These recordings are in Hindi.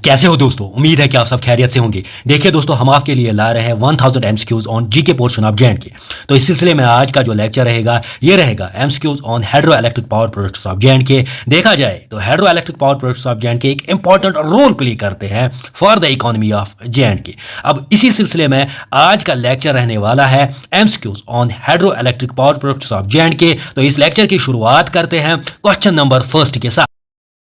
कैसे हो दोस्तों। उम्मीद है कि आप सब खैरियत से होंगे। देखिए दोस्तों, हम आपके लिए ला रहे हैं 1000 MCQs on GK portion of J&K. तो इस सिलसिले में आज का जो लेक्चर रहेगा ये रहेगा MCQs on hydro electric power projects of J&K. देखा जाए तो hydro electric power projects of J&K एक इंपॉर्टेंट रोल प्ले करते हैं for the economy of J&K. अब इसी सिलसिले में आज का लेक्चर रहने वाला है MCQs on hydro electric power projects of J&K. तो इस लेक्चर की शुरुआत करते हैं क्वेश्चन नंबर फर्स्ट के साथ।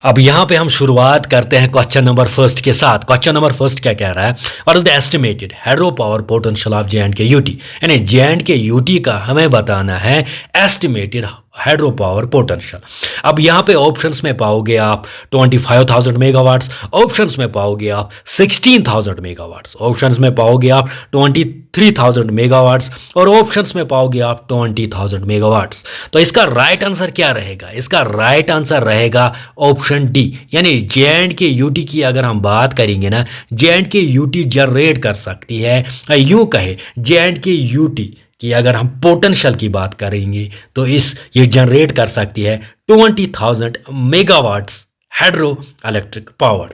अब यहाँ पे हम शुरुआत करते हैं क्वेश्चन नंबर फर्स्ट के साथ। क्वेश्चन नंबर फर्स्ट क्या कह रहा है, what is the estimated hydro power potential of J&K UT. यानी जेएंडके यूटी का हमें बताना है एस्टिमेटेड हाइड्रो पावर पोटेंशियल। अब यहाँ पे ऑप्शंस में पाओगे आप 25,000 मेगावाट्स, ऑप्शंस में पाओगे आप 16,000 मेगावाट्स, ऑप्शंस में पाओगे आप 23,000 मेगावाट्स और ऑप्शंस में पाओगे आप 20,000 मेगावाट्स। तो इसका राइट आंसर क्या रहेगा? इसका राइट आंसर रहेगा ऑप्शन डी। यानी जेएंडके यूटी की अगर हम बात करेंगे ना, जेएंडके यूटी जनरेट कर सकती है, यूं कहे जेएंडके यूटी कि अगर हम पोटेंशियल की बात करेंगे तो ये जनरेट कर सकती है 20,000 मेगावाट्स हाइड्रो इलेक्ट्रिक पावर।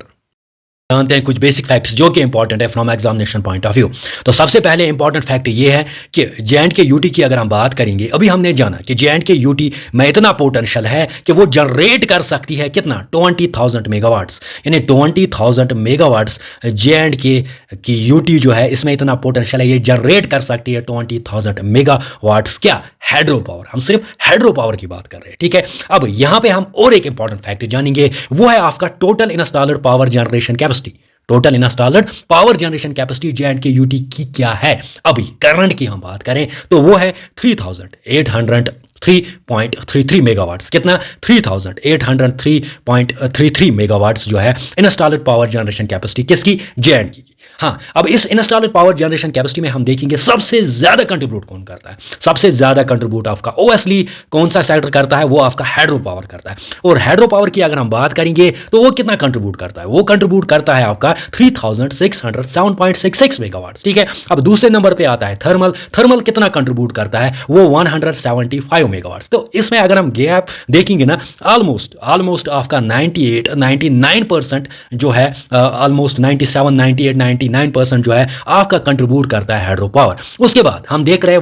जानते हैं कुछ बेसिक फैक्ट्स जो कि इंपॉर्टेंट है from examination point of view. तो सबसे पहले इंपॉर्टेंट फैक्ट ये है कि जेएंडके यूटी की अगर हम बात करेंगे, अभी हमने जाना कि जेएंडके यूटी में इतना पोटेंशियल है कि वो जनरेट कर सकती है कितना, 20,000 मेगावाट्स। यानी 20,000 मेगावाट्स जेएंडके की यूटी जो है इसमें इतना पोटेंशियल है, ये जनरेट कर सकती है 20,000 मेगावाट्स क्या, हाइड्रो पावर। हम सिर्फ हाइड्रो पावर की बात कर रहे हैं, ठीक है। अब यहां पे हम और एक इंपॉर्टेंट फैक्ट जानेंगे, वो है आपका total installed power generation capacity. Total installed power generation capacity J&K UT की क्या है। अभी करंट की हम बात करें तो वो है 3,803.33 मेगावाट्स। कितना? 3,803.33 मेगावाट्स जो है इंस्टॉल्ड पावर जनरेशन कैपेसिटी किसकी, जेएंडके की। हाँ, अब इस इंस्टॉल्ड पावर जनरेशन कैपेसिटी में हम देखेंगे सबसे ज्यादा कंट्रीब्यूट कौन करता है। सबसे ज्यादा कंट्रीब्यूट आपका ओएसली कौन सा सेक्टर करता है, वो आपका हाइड्रो पावर करता है। और हाइड्रो पावर की अगर हम बात करेंगे तो वो कितना कंट्रीब्यूट करता है, वो कंट्रीब्यूट करता है आपका 3,607.66 मेगावाट, ठीक है। अब दूसरे नंबर पे आता है थर्मल। थर्मल कितना कंट्रीब्यूट करता है, वो 175 मेगावाट। तो इसमें अगर हम गैप देखेंगे ना, ऑलमोस्ट आपका 99% जो है, ऑलमोस्ट 97 98 99% जो है आपका कंट्रीब्यूट करता है हाइड्रो पावर। उसके बाद हम देख रहे हैं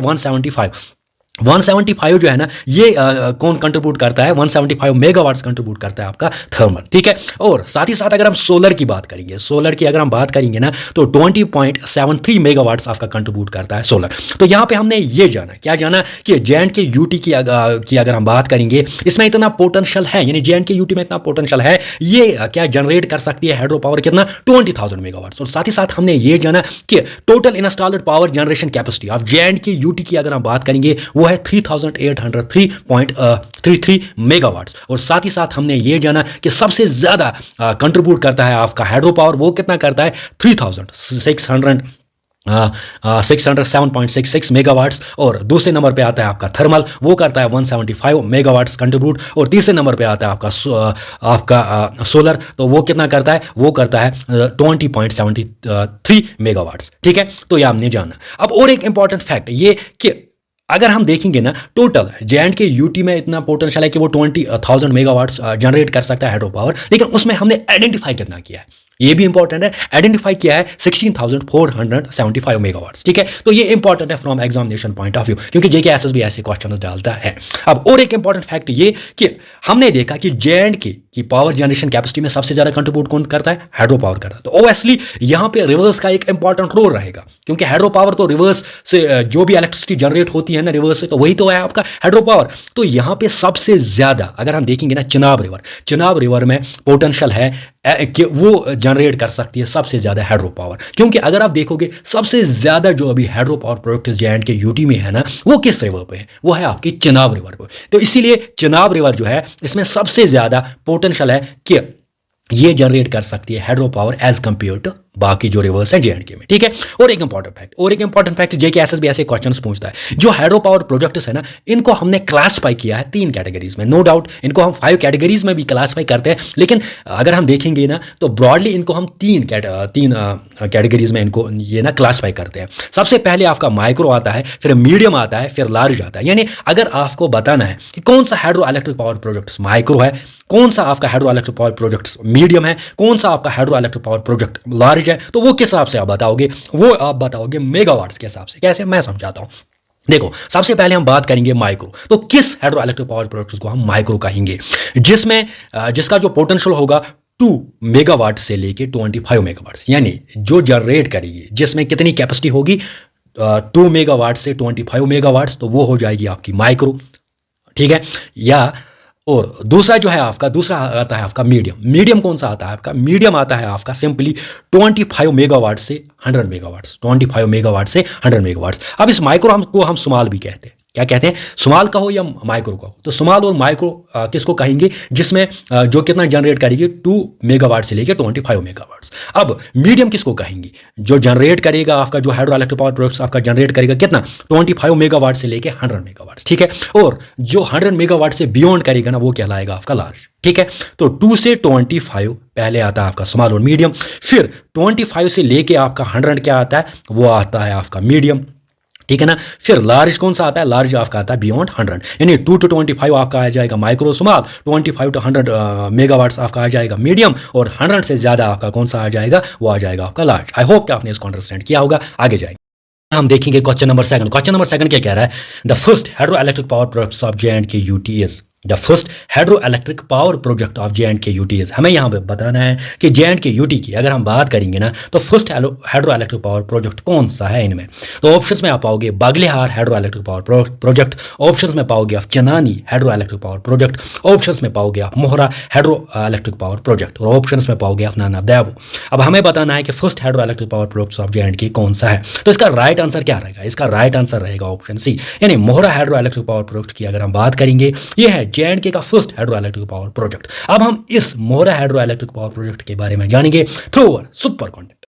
175 जो है ना, ये कौन कंट्रीब्यूट करता है, 175 मेगावाट्स कंट्रीब्यूट करता है आपका थर्मल, ठीक है। और साथ ही साथ अगर हम सोलर की बात करेंगे, सोलर की अगर हम बात करेंगे ना तो 20.73 मेगावाट्स आपका कंट्रीब्यूट करता है सोलर। तो यहाँ पे हमने ये जाना, क्या जाना कि जेएंडके यूटी की अगर हम बात करेंगे, इसमें इतना पोटेंशियल है, यानी जेएंडके यूटी में इतना पोटेंशियल है, ये क्या जनरेट कर सकती है हाइड्रो पावर कितना, 20,000 मेगावाट्स। और साथ ही साथ हमने ये जाना कि total installed power generation capacity of J&K UT की अगर हम बात करेंगे वो है 3,803.33 मेगावाट्स। और साथ ही साथ हमने ये जाना कि सबसे ज्यादा कंट्रीब्यूट करता है आपका हाइड्रो पावर, वो कितना करता है, 607.66 मेगावाट्स। और दूसरे नंबर पे आता है आपका थर्मल, वो करता है 175 मेगावाट्स कंट्रीब्यूट। और तीसरे नंबर पे आता है आपका सोलर, तो वो कितना करता है, वो करता है 20.73 मेगावाट्स, ठीक है। तो ये हमने जाना। अब और एक इंपॉर्टेंट फैक्ट ये कि अगर हम देखेंगे ना, टोटल जेएंडके यूटी में इतना पोटेंशियल है कि वो 20,000 मेगावाट्स जनरेट कर सकता है हाइड्रो पावर, लेकिन उसमें हमने आइडेंटिफाई कितना किया है, ये भी इंपॉर्टेंट है। आइडेंटिफाई किया है 16,475 मेगावाट्स, ठीक है। तो ये इंपॉर्टेंट है from examination point of view, क्योंकि जेके एसएसबी ऐसे क्वेश्चन डालता है। अब और एक इंपॉर्टेंट फैक्ट ये कि हमने देखा कि जेएंडके की पावर जनरेशन कैपेसिटी में सबसे ज्यादा कंट्रीब्यूट कौन करता है, हाइड्रो पावर करता है। तो ओएसली यहाँ पे रिवर्स का एक इंपॉर्टेंट रोल रहेगा, क्योंकि हाइड्रो पावर तो रिवर्स से जो भी इलेक्ट्रिसिटी जनरेट होती है ना रिवर्स से, तो वही तो है आपका हाइड्रो पावर। तो यहाँ पे सबसे ज्यादा अगर हम देखेंगे ना, चिनाब रिवर में पोटेंशियल है कि वो जनरेट कर सकती है सबसे ज्यादा हाइड्रो पावर। क्योंकि अगर आप देखोगे सबसे ज्यादा जो अभी hydro power project J&K UT में है ना, वो किस रिवर पे है, वो है आपकी चिनाब रिवर पे। तो इसीलिए चिनाब रिवर जो है इसमें सबसे ज्यादा पोटेंशियल है कि ये जनरेट कर सकती है hydro power as compare to बाकी जो रिवर्स है जेएंडके में, ठीक है। और एक इंपॉर्टेंट फैक्ट जेके एसएसबी ऐसे क्वेश्चंस पूछता है, जो हाइड्रो पावर प्रोजेक्ट्स है ना, इनको हमने क्लासिफाई किया है 3 कैटेगरीज में। नो डाउट इनको हम 5 कैटेगरीज में भी क्लासिफाई करते हैं, लेकिन अगर हम देखेंगे ना तो ब्रॉडली इनको हम 3 कैटेगरीज में इनको ये ना क्लासिफाई करते हैं। सबसे पहले आपका माइक्रो आता है, फिर मीडियम आता है, फिर लार्ज आता है। यानी अगर आपको बताना है कि कौन सा hydro electric power project micro है, कौन सा आपका hydro electric power project medium है, कौन सा आपका hydro electric power project large है, तो वो किस हिसाब से आप बताओगे? वो आप बताओगे मेगावाट्स के हिसाब से। कैसे? मैं समझाता हूं। देखो, सबसे पहले हम बात करेंगे माइक्रो। तो किस हाइड्रो इलेक्ट्रिक पावर प्रोजेक्ट को हम माइक्रो कहेंगे? जिसमें जिसका जो पोटेंशियल होगा 2 मेगावाट से लेके 25 मेगावाट, यानी जो जनरेट करेगी, जिसमें कितनी कैपेसिटी होगी 2 मेगावाट से 25 मेगावाट्स, तो वो हो जाएगी आपकी माइक्रो, ठीक है। या और दूसरा जो है आपका, दूसरा आता है आपका मीडियम कौन सा आता है आपका? मीडियम आता है आपका सिंपली 25 मेगावाट से 100 मेगावाट्स, 25 मेगावाट से 100 मेगावाट्स। अब इस माइक्रो को हम स्मॉल भी कहते हैं। क्या कहते हैं? स्मॉल का हो या माइक्रो का हो, तो स्मॉल और माइक्रो किसको कहेंगे? जिसमें जो कितना जनरेट करेगी 2 मेगावाट से लेकर 25 मेगावाट्स। अब मीडियम किसको कहेंगे? जो जनरेट करेगा आपका, जो हाइड्रो इलेक्ट्रिक पावर प्रोजेक्ट आपका जनरेट करेगा कितना? 25 मेगावाट से लेकर 100 मेगावाट, ठीक है। और जो 100 मेगावाट से बियॉन्ड करेगा ना, वो कहलाएगा आपका लार्ज, ठीक है। तो 2 से 25 पहले आता है आपका स्मॉल और मीडियम, फिर 25 से लेके आपका 100 क्या आता है? वो आता है आपका मीडियम, ठीक है ना। फिर लार्ज कौन सा आता है? लार्ज आपका आता है बियॉन्ड 100, यानी 2 to 25 आपका आ जाएगा माइक्रो स्मॉल, 25 to 100 मेगावाट्स आपका आ जाएगा मीडियम, और 100 से ज़्यादा आपका कौन सा आ जाएगा? वो आ जाएगा आपका लार्ज। आई होप कि आपने इसको अंडरस्टैंड किया होगा। आगे जाएंगे, हम देखेंगे क्वेश्चन नंबर 2। क्वेश्चन नंबर 2 क्या कह रहा है? The first hydro electric power project of JNK UT is the first hydro electric power project of JNK UT is. हमें यहाँ पे बताना है कि JNK UT की अगर हम बात करेंगे ना, तो first hydro electric power project कौन सा है इनमें? तो ऑप्शंस में आप पाओगे Baglihar hydro electric power project, options में पाओगे आप Chenani hydro electric power project, options में पाओगे आप Mohra hydro electric power project, और ऑप्शंस में पाओगे आप नाना देवो। अब हमें बताना है कि first hydro electric power project of JNK कौन सा है। तो इसका राइट आंसर क्या रहेगा? इसका राइट आंसर रहेगा ऑप्शन सी, यानी मोहरा हाइड्रो इलेक्ट्रिक पावर प्रोजेक्ट की अगर हम बात करेंगे, ये है JNK का first hydro electric power project. अब हम इस मोहरा हाइड्रो इलेक्ट्रिक पावर प्रोजेक्ट के बारे में जानेंगे थ्रू अवर सुपर कंटेंट।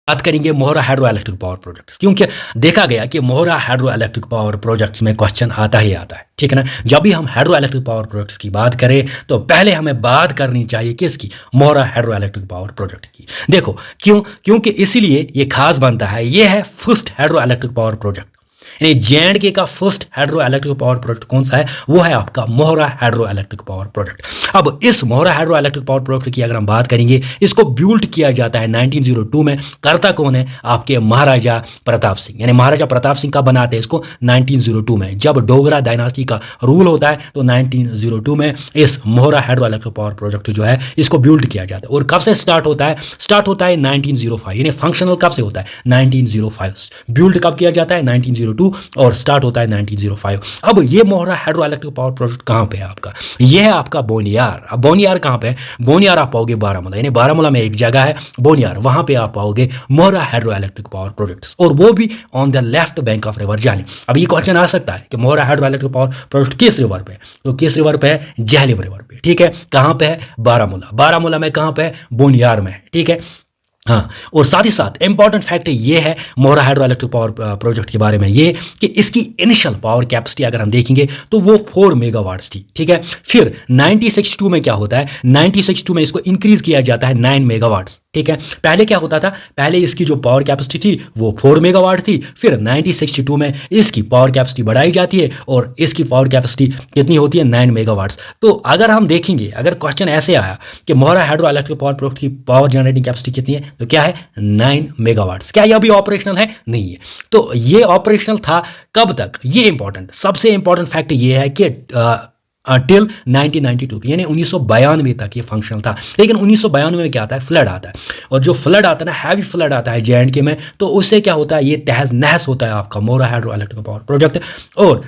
बात करेंगे मोहरा हाइड्रो इलेक्ट्रिक पावर प्रोजेक्ट, क्योंकि देखा गया कि मोहरा हाइड्रो इलेक्ट्रिक पावर प्रोजेक्ट्स में क्वेश्चन आता ही आता है, ठीक है ना। जब भी हम हाइड्रो इलेक्ट्रिक पावर प्रोजेक्ट्स की बात करें, तो पहले हमें बात करनी चाहिए किसकी? मोहरा हाइड्रो इलेक्ट्रिक पावर प्रोजेक्ट की। देखो क्योंकि इसीलिए ये खास बनता है, ये है first hydro electric power project, यानी JNK का first hydro electric power project कौन सा है? वो है आपका Mohra hydro electric power project. अब इस मोहरा हाइड्रो इलेक्ट्रिक पावर प्रोजेक्ट की अगर हम बात करेंगे, इसको बिल्ड किया जाता है 1902 में। करता कौन है? आपके महाराजा प्रताप सिंह, यानी महाराजा प्रताप सिंह का बनाते हैं इसको 1902 में। जब डोगरा डायनास्टी का रूल होता है, तो 1902 में इस मोहरा हाइड्रो इलेक्ट्रिक पावर प्रोजेक्ट जो है इसको बिल्ड किया जाता है। और कब से स्टार्ट होता है? स्टार्ट होता है 1905, यानी फंक्शनल कब से होता है? 1905। बिल्ड कब किया जाता है? 1902, और स्टार्ट होता है 1905। अब ये मोहरा हाइड्रो इलेक्ट्रिक पावर प्रोजेक्ट कहाँ पे है आपका? ये है आपका बोनियार। अब बोनियार कहाँ पे है? बोनियार आप पाओगे बारामूला, यानी बारामूला में एक जगह है बोनियार, वहां पे आप पाओगे मोहरा हाइड्रो इलेक्ट्रिक पावर प्रोजेक्ट्स, और वो भी on the left bank of river जानी। अब ये क्वेश्चन आ सकता है कि मोहरा हाइड्रो इलेक्ट्रिक पावर प्रोजेक्ट किस रिवर पे है? तो किस रिवर पे है? झेलम रिवर पे, ठीक है। कहाँ पे है? बारामूला। बारामूला में कहाँ पे है? बोनियार में, ठीक है। हाँ, और साथ ही साथ इंपॉर्टेंट फैक्ट ये है मोहरा हाइड्रो इलेक्ट्रिक पावर प्रोजेक्ट के बारे में, ये कि इसकी इनिशियल पावर कैपेसिटी अगर हम देखेंगे तो वो 4 मेगावाट्स थी, ठीक है। फिर 1962 में क्या होता है? 1962 में इसको इंक्रीज किया जाता है 9 मेगावाट्स, ठीक है। पहले क्या होता था? पहले इसकी जो पावर कैपेसिटी थी वो 4 मेगावाट थी, फिर 1962 में इसकी पावर कैपेसिटी बढ़ाई जाती है, और इसकी पावर कैपेसिटी कितनी होती है? 9 मेगावाट्स। तो अगर हम देखेंगे, अगर क्वेश्चन ऐसे आया कि मोहरा हाइड्रो इलेक्ट्रिक पावर प्रोजेक्ट की पावर जनरेटिंग कैपेसिटी कितनी है, तो क्या है? 9 मेगावाट्स। क्या यह अभी ऑपरेशनल है? नहीं है। तो ये ऑपरेशनल था कब तक? ये इंपॉर्टेंट, सबसे इंपॉर्टेंट फैक्ट ये है कि टिल 1992, यानी 1992 तक ये फंक्शनल था। लेकिन 1992 में क्या आता है? फ्लड आता है, और जो फ्लड आता है ना, हैवी फ्लड आता है JNK में, तो उससे क्या होता है? ये तहस नहस होता है आपका Mohra hydro electric power project. और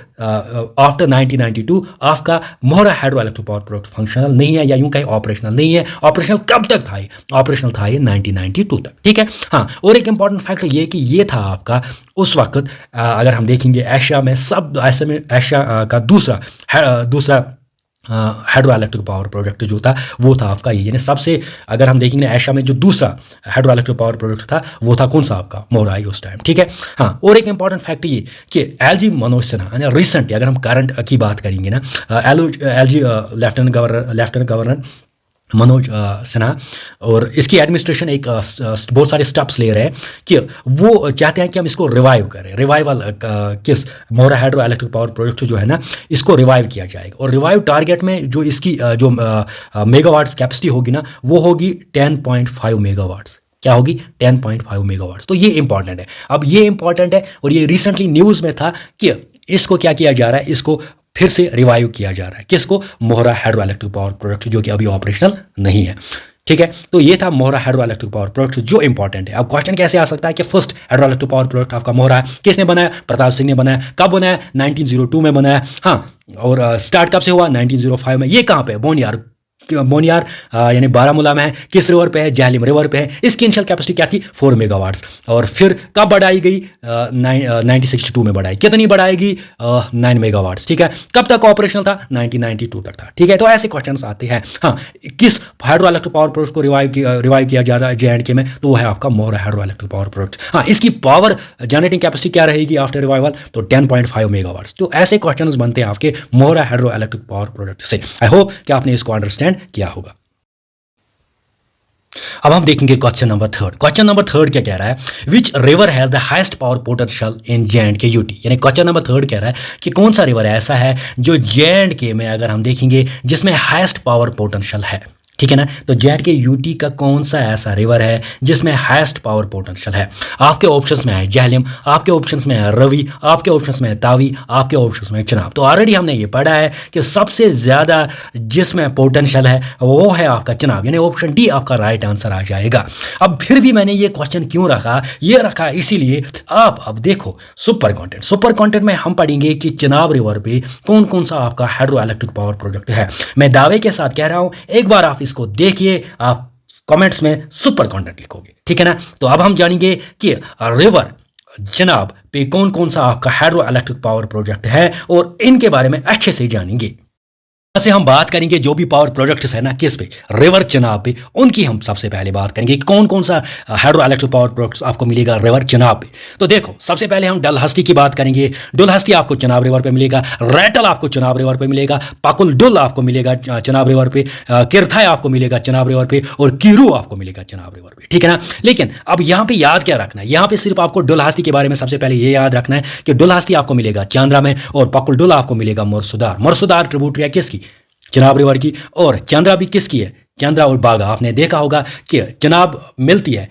आफ्टर 1992 आपका Mohra hydro electric power project functional नहीं है, या यूं कहीं ऑपरेशनल नहीं है। ऑपरेशनल कब तक था? ऑपरेशनल था ये 1992 तक, ठीक है। हाँ, और एक इंपॉर्टेंट फैक्टर ये कि ये था आपका उस वक्त, अगर हम देखेंगे एशिया में, सब एशिया का दूसरा हाइड्रो इलेक्ट्रिक पावर प्रोजेक्ट जो था वो था आपका ये, यानी सबसे, अगर हम देखेंगे एशिया में जो दूसरा हाइड्रो इलेक्ट्रिक पावर प्रोजेक्ट था वो था कौन सा आपका, मोराई उस टाइम, ठीक है। हाँ, और एक इंपॉर्टेंट फैक्ट ये कि एलजी मनोज सिन्हा, यानी रिसेंट अगर हम करंट की बात करेंगे ना, LG lieutenant governor Manoj Sinha और इसकी एडमिनिस्ट्रेशन एक बहुत सारे स्टेप्स ले रहे हैं कि वो चाहते हैं कि हम इसको रिवाइव करें। रिवाइवल किस, मोरा हाइड्रो इलेक्ट्रिक पावर प्रोजेक्ट जो है ना, इसको रिवाइव किया जाएगा। और रिवाइव टारगेट में जो इसकी जो मेगावाट्स कैपेसिटी होगी ना, वो होगी 10.5 मेगावाट्स। क्या होगी? 10.5 मेगावाट्स। तो ये इंपॉर्टेंट है। अब ये इंपॉर्टेंट है और ये रिसेंटली न्यूज़ में था कि इसको क्या किया जा रहा है, इसको फिर से रिवाइव किया जा रहा है। किसको? मोहरा हाइड्रो इलेक्ट्रिक पावर प्रोजेक्ट, जो कि अभी ऑपरेशनल नहीं है, ठीक है। तो ये था मोहरा हाइड्रो इलेक्ट्रिक पावर प्रोजेक्ट जो इंपॉर्टेंट है। अब क्वेश्चन कैसे आ सकता है कि first hydro electric power project आपका मोहरा है, किसने बनाया? प्रताप सिंह ने बनाया। कब बनाया? 1902 में बनाया। हाँ, और स्टार्ट कब से हुआ? 1905 में। ये कहाँ पे? बोनियार यानी बारामूला में है। किस रिवर पे है? जहलिम रिवर पे है। इसकी इनिशियल कैपेसिटी क्या थी? 4 मेगावाट्स। और फिर कब बढ़ाई गई? 1962 में बढ़ाई। कितनी बढ़ाएगी? 9 मेगावाट्स, ठीक है। कब तक ऑपरेशनल था? 1992 तक था, ठीक है। तो ऐसे क्वेश्चन आते हैं। हाँ, किस हाइड्रो इलेक्ट्रिक पावर प्रोजेक्ट को रिवाइव किया जा रहा है JNK में? तो वो है आपका Mohra hydro electric power project. हाँ, इसकी पावर जनरेटिंग कैपेसिटी क्या रहेगी आफ्टर रिवाइवल? तो 10.5 मेगावाट्स। तो ऐसे क्वेश्चन बनते हैं आपके मोहरा हाइड्रो इलेक्ट्रिक पावर प्रोजेक्ट से। आई होप कि आपने इसको अंडरस्टैंड किया होगा। अब हम देखेंगे question number third. Question number third क्या कह रहा है? Which river has the highest power potential in JNK UT। यानी क्वेश्चन नंबर थर्ड कह रहा है कि कौन सा रिवर ऐसा है जो JNK में अगर हम देखेंगे जिसमें हाईएस्ट पावर पोटेंशियल है, ठीक है ना। तो JNK UT का कौन सा ऐसा रिवर है जिसमें हाईएस्ट पावर पोटेंशियल है? आपके ऑप्शंस में है जहलिम, आपके ऑप्शंस में है रवि, आपके ऑप्शंस में है तावी, आपके ऑप्शंस में है चिनाब। तो ऑलरेडी हमने ये पढ़ा है कि सबसे ज्यादा जिसमें पोटेंशियल है वो है आपका चिनाब, यानी ऑप्शन डी आपका राइट आंसर आ जाएगा। अब फिर भी मैंने ये क्वेश्चन क्यों रखा? ये रखा इसीलिए, आप अब देखो सुपर कंटेंट में हम पढ़ेंगे कि चिनाब रिवर पे कौन कौन सा आपका हाइड्रो इलेक्ट्रिक पावर प्रोजेक्ट है। मैं दावे के साथ कह रहा हूं, एक बार आप इसको देखिए, आप कमेंट्स में सुपर कंटेंट लिखोगे, ठीक है ना। तो अब हम जानेंगे कि रिवर चिनाब पे कौन कौन सा आपका हाइड्रो इलेक्ट्रिक पावर प्रोजेक्ट है और इनके बारे में अच्छे से जानेंगे। से हम बात करेंगे जो भी पावर प्रोजेक्ट्स है ना, किस पे? रिवर चिनाब पे। उनकी हम सबसे पहले बात करेंगे कि कौन कौन सा हाइड्रो इलेक्ट्रिक पावर प्रोजेक्ट्स आपको मिलेगा रिवर चिनाब पे। तो देखो, सबसे पहले हम डलहस्ती की बात करेंगे। डुलहस्ती आपको चिनाब रिवर पे मिलेगा। रैटल आपको चिनाब रिवर पे मिलेगा। पाकुल डुल आपको मिलेगा चिनाब रिवर पे। किरथाई आपको मिलेगा चिनाब रिवर पे। और कीरू आपको मिलेगा चिनाब रिवर पे, ठीक है ना। लेकिन अब यहाँ पे याद क्या रखना है? यहाँ पे सिर्फ आपको डुलहस्ती के बारे में सबसे पहले ये याद रखना है कि डुलहस्ती आपको मिलेगा चांद्रा में और पाकुल डुल आपको मिलेगा मुर्सुदार ट्रिब्यूटरी है किसकी? चिनाब रिवर की। और चंद्रा भी किसकी है? चंद्रा और बागा। आपने देखा होगा कि चिनाब मिलती है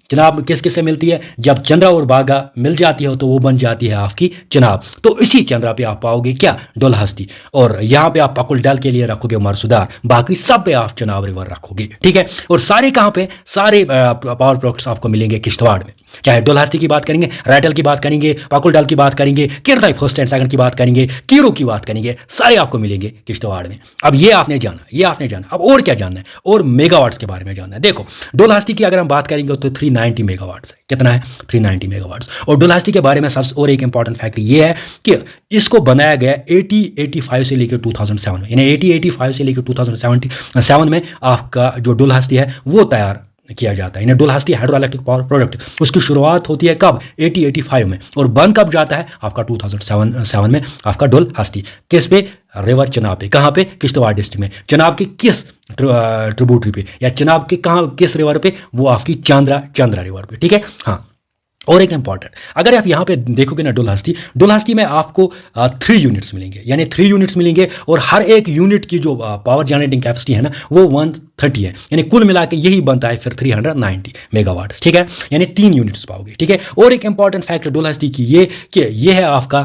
चिनाब किस किस से मिलती है? जब चंद्रा और बागा मिल जाती है तो वो बन जाती है आपकी चिनाब। तो इसी चंद्रा पे आप पाओगे क्या? डुलहस्ती। और यहाँ पे आप पाकुल डल के लिए रखोगे मरसुदार, बाकी सब पे आप चिनाब रिवर रखोगे, ठीक है। और सारे कहाँ पे? सारे पावर प्रोजेक्ट्स आपको मिलेंगे किश्तवाड़ में। चाहे डुलहस्ती की बात करेंगे, रैटल की बात करेंगे, पाकुल डल की बात करेंगे, किरथाई फर्स्ट एंड सेकंड की बात करेंगे, कीरू की बात करेंगे, सारे आपको मिलेंगे किश्तवाड़ में। अब ये आपने जाना। अब और क्या जानना है? और मेगावाट्स के बारे में जानना है। देखो, डुलहस्ती की अगर हम बात करेंगे तो 390 मेगावाट्स है। कितना है? 390 मेगावाट्स। और डुलहस्ती के बारे में सबसे और एक इंपॉर्टेंट फैक्ट ये है कि इसको बनाया गया 85 से लेकर 2007 में, यानी 85 से लेकर 2007 में आपका जो डुलहस्ती है वो तैयार किया जाता है। यानी डुलहस्ती हाइड्रो इलेक्ट्रिक पावर प्रोजेक्ट, उसकी शुरुआत होती है कब? 85 में। और बंद कब जाता है? आपका 2007 में आपका डुलहस्ती। किस पे? रिवर चिनाब पे। कहाँ पे? किश्तवाड़ डिस्ट्रिक्ट में। चिनाब के किस ट्रिब्यूटरी पे, या चिनाब के कहाँ किस रिवर पे? वो आपकी चंद्रा रिवर पे, ठीक है। हाँ, और एक इंपॉर्टेंट, अगर आप यहाँ पे देखोगे ना डुलहस्ती में आपको 3 यूनिट्स मिलेंगे, यानी 3 यूनिट्स मिलेंगे। और हर एक यूनिट की जो पावर जनरेटिंग कैपेसिटी है ना वो 130 है, यानी कुल मिला के यही बनता है फिर 390 मेगावाट, ठीक है। यानी 3 यूनिट्स पाओगे, ठीक है। और एक इंपॉर्टेंट फैक्टर डुलहस्ती की ये कि ये है आपका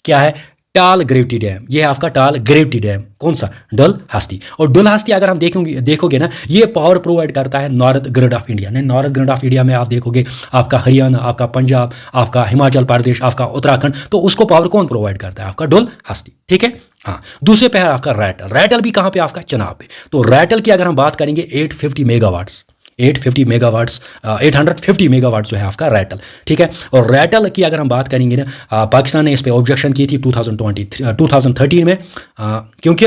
क्या है? टाल ग्रेविटी डैम। ये है आपका टाल ग्रेविटी डैम। कौन सा? डुलहस्ती। और डुलहस्ती अगर हम देखोगे ना, ये पावर प्रोवाइड करता है north grid of India. North grid of India में आप देखोगे आपका हरियाणा, आपका पंजाब, आपका हिमाचल प्रदेश, आपका उत्तराखंड, तो उसको पावर कौन प्रोवाइड करता है? आपका डुलहस्ती, ठीक है। हाँ, दूसरे पे है आपका रैटल। रैटल भी कहाँ पे? आपका चिनाब पे। तो रैटल की अगर हम बात करेंगे 850 मेगावाट्स, 850 मेगावाट्स 850 मेगावाट जो है आपका रैटल, ठीक है। और रैटल की अगर हम बात करेंगे ना, पाकिस्तान ने इस पे ऑब्जेक्शन की थी 2013 में, क्योंकि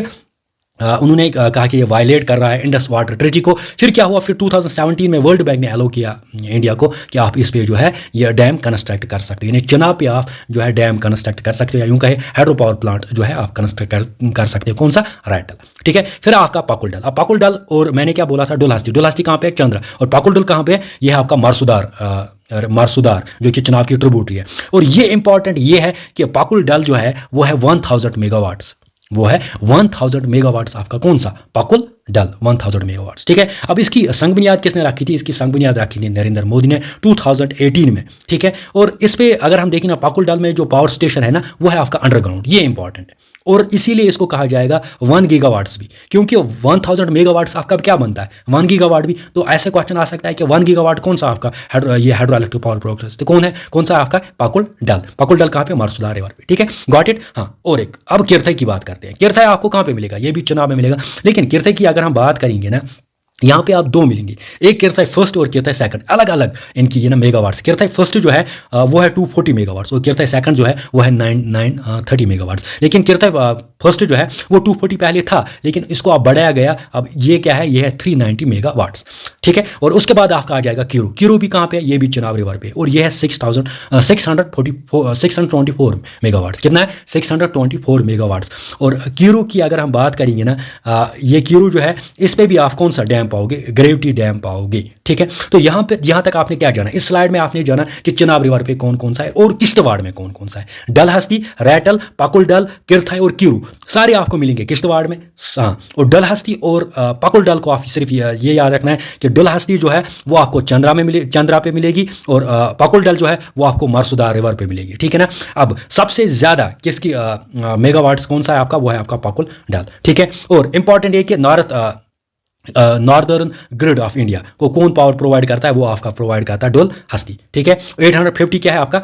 उन्होंने कहा कि ये वायलेट कर रहा है इंडस वाटर ट्रीटी को। फिर क्या हुआ, फिर 2017 में वर्ल्ड बैंक ने अलो किया इंडिया को कि आप इस पे जो है ये डैम कंस्ट्रक्ट कर सकते हो, यानी चिनाब पे आप जो है डैम कंस्ट्रक्ट कर सकते हो, या यूँ कहे हाइड्रो पावर प्लांट जो है आप कंस्ट्रक्ट कर सकते हो। कौन सा? रैटल, ठीक है। फिर आपका पाकुलडल। अब पाकुलडल और मैंने क्या बोला था, डुलहस्ती। डुलहस्ती कहाँ पे है? चंद्रा। और पाकुलडल कहाँ पे है? ये है आपका मारसुदार जो कि चिनाब की ट्रिब्यूटरी है। और ये इंपॉर्टेंट ये है कि पाकुलडल जो है वो है 1000 मेगावाट्स, वो है 1000 मेगावाट्स आपका कौन सा? पाकुल डल 1000 मेगावाट्स, ठीक है। अब इसकी संग बुनियाद किसने रखी थी? इसकी संग बुनियाद रखी थी नरेंद्र मोदी ने 2018 में, ठीक है। और इस पे अगर हम देखें ना, पाकुल डल में जो पावर स्टेशन है ना वो है आपका अंडरग्राउंड, ये इंपॉर्टेंट है। और इसीलिए इसको कहा जाएगा 1 गीगावाट्स भी, क्योंकि 1000 मेगावाट्स आपका क्या बनता है? 1 गीगावाट भी। तो ऐसे क्वेश्चन आ सकता है कि 1 गीगावाट कौन सा आपका ये हाइड्रो इलेक्ट्रिक पावर प्रोजेक्ट, तो कौन है? कौन सा आपका? पाकुल डल। पाकुल डल कहाँ पे? मारसुदार रिवर पे, ठीक है। Got it. हाँ, और एक अब किरथई की बात करते हैं। किरथई आपको कहाँ पे मिलेगा? ये भी चुनाव में मिलेगा। लेकिन किरथई की अगर हम बात करेंगे ना, यहाँ पे आप दो मिलेंगे, एक किरथई फर्स्ट और किरथई सेकंड, अलग अलग इनकी ये ना मेगावाट्स। किरथई फर्स्ट जो है वो है 240 मेगावाट्स, और किरथई सेकंड जो है वो है 930 मेगावाट्स। लेकिन किरथई फर्स्ट जो है वो 240 पहले था, लेकिन इसको अब बढ़ाया गया। अब ये क्या है? ये है 390 मेगावाट्स, ठीक है। और उसके बाद आपका आ जाएगा कीरू। कीरू भी कहाँ पे है? ये भी चिनाब रिवर पे, और ये है 624 मेगावाट्स। कितना है? 624 मेगावाट्स। और कीरू की अगर हम बात करेंगे ना, ये कीरू जो है इस पे भी आप कौन सा डैम पाओगे? ग्रेविटी डैम पाओगे, ठीक है। तो यहाँ तक आपने क्या जाना? इस स्लाइड में आपने जाना कि चिनाब रिवर पे कौन कौन सा है और किश्तवाड़ में कौन कौन सा है। डलहस्ती, रैटल, पाकुलडल, किरथई और कीरू सारे आपको मिलेंगे किश्तवाड़ में। हाँ, और डलहस्ती और पाकुलडल को आप सिर्फ ये याद रखना है कि डलहस्ती जो है वो आपको चंद्रा पे मिलेगी, और पाकुलडल जो है वो आपको मारसुदार रिवर पे मिलेगी, ठीक है ना। अब सबसे ज्यादा किसकी मेगावाट्स कौन सा है आपका? वो है आपका पाकुलडल, ठीक है। और इंपॉर्टेंट है कि नॉर्दर्न ग्रिड ऑफ इंडिया को कौन पावर प्रोवाइड करता है? वो आपका प्रोवाइड करता है डुलहस्ती, ठीक है। 850 क्या है आपका?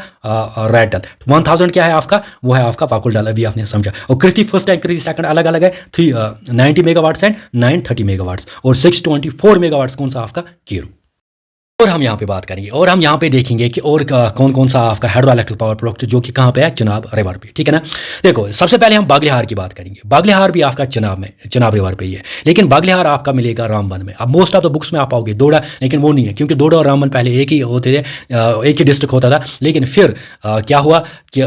रैटल। 1000 क्या है आपका? वो है आपका पाकुलडल, अभी आपने समझा। और कृति फर्स्ट एंड कृति सेकंड अलग अलग है, 390 मेगावाट्स एंड 930 मेगावाट्स, और 624 मेगावाट्स कौन सा आपका? कीरू। और हम यहाँ पे बात करेंगे, और हम यहाँ पे देखेंगे कि और कौन कौन सा आपका हाइड्रो इलेक्ट्रिक पावर प्रोजेक्ट जो कि कहाँ पे है? चिनाब रिवर पे, ठीक है ना। देखो, सबसे पहले हम बागलिहार की बात करेंगे। बागलिहार भी आपका चिनाब रिवर पे ही है, लेकिन बागलिहार आपका मिलेगा रामबन में। अब मोस्ट ऑफ द बुक्स में आप पाओगे डोडा, लेकिन वो नहीं है, क्योंकि डोडा और रामबन पहले एक ही होते थे, एक ही डिस्ट्रिक्ट होता था। लेकिन फिर क्या हुआ कि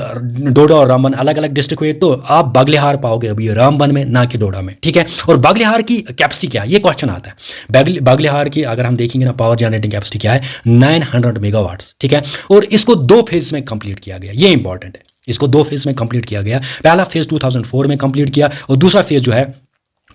डोडा और रामबन अलग अलग डिस्ट्रिक्ट हुए, तो आप बागलिहार पाओगे अभी रामबन में, ना कि डोडा में, ठीक है। और बागलिहार की कैपेसिटी क्या है? ये क्वेश्चन आता है। बागलिहार की अगर हम देखेंगे ना, पावर जनरेटिंग कैपेसिटी क्या है? 900 मेगावाट्स, ठीक है। और इसको 2 फेज में कंप्लीट किया गया, ये इंपॉर्टेंट है। इसको 2 फेज में कंप्लीट किया गया। पहला फेज 2004 में कंप्लीट किया, और दूसरा फेज जो है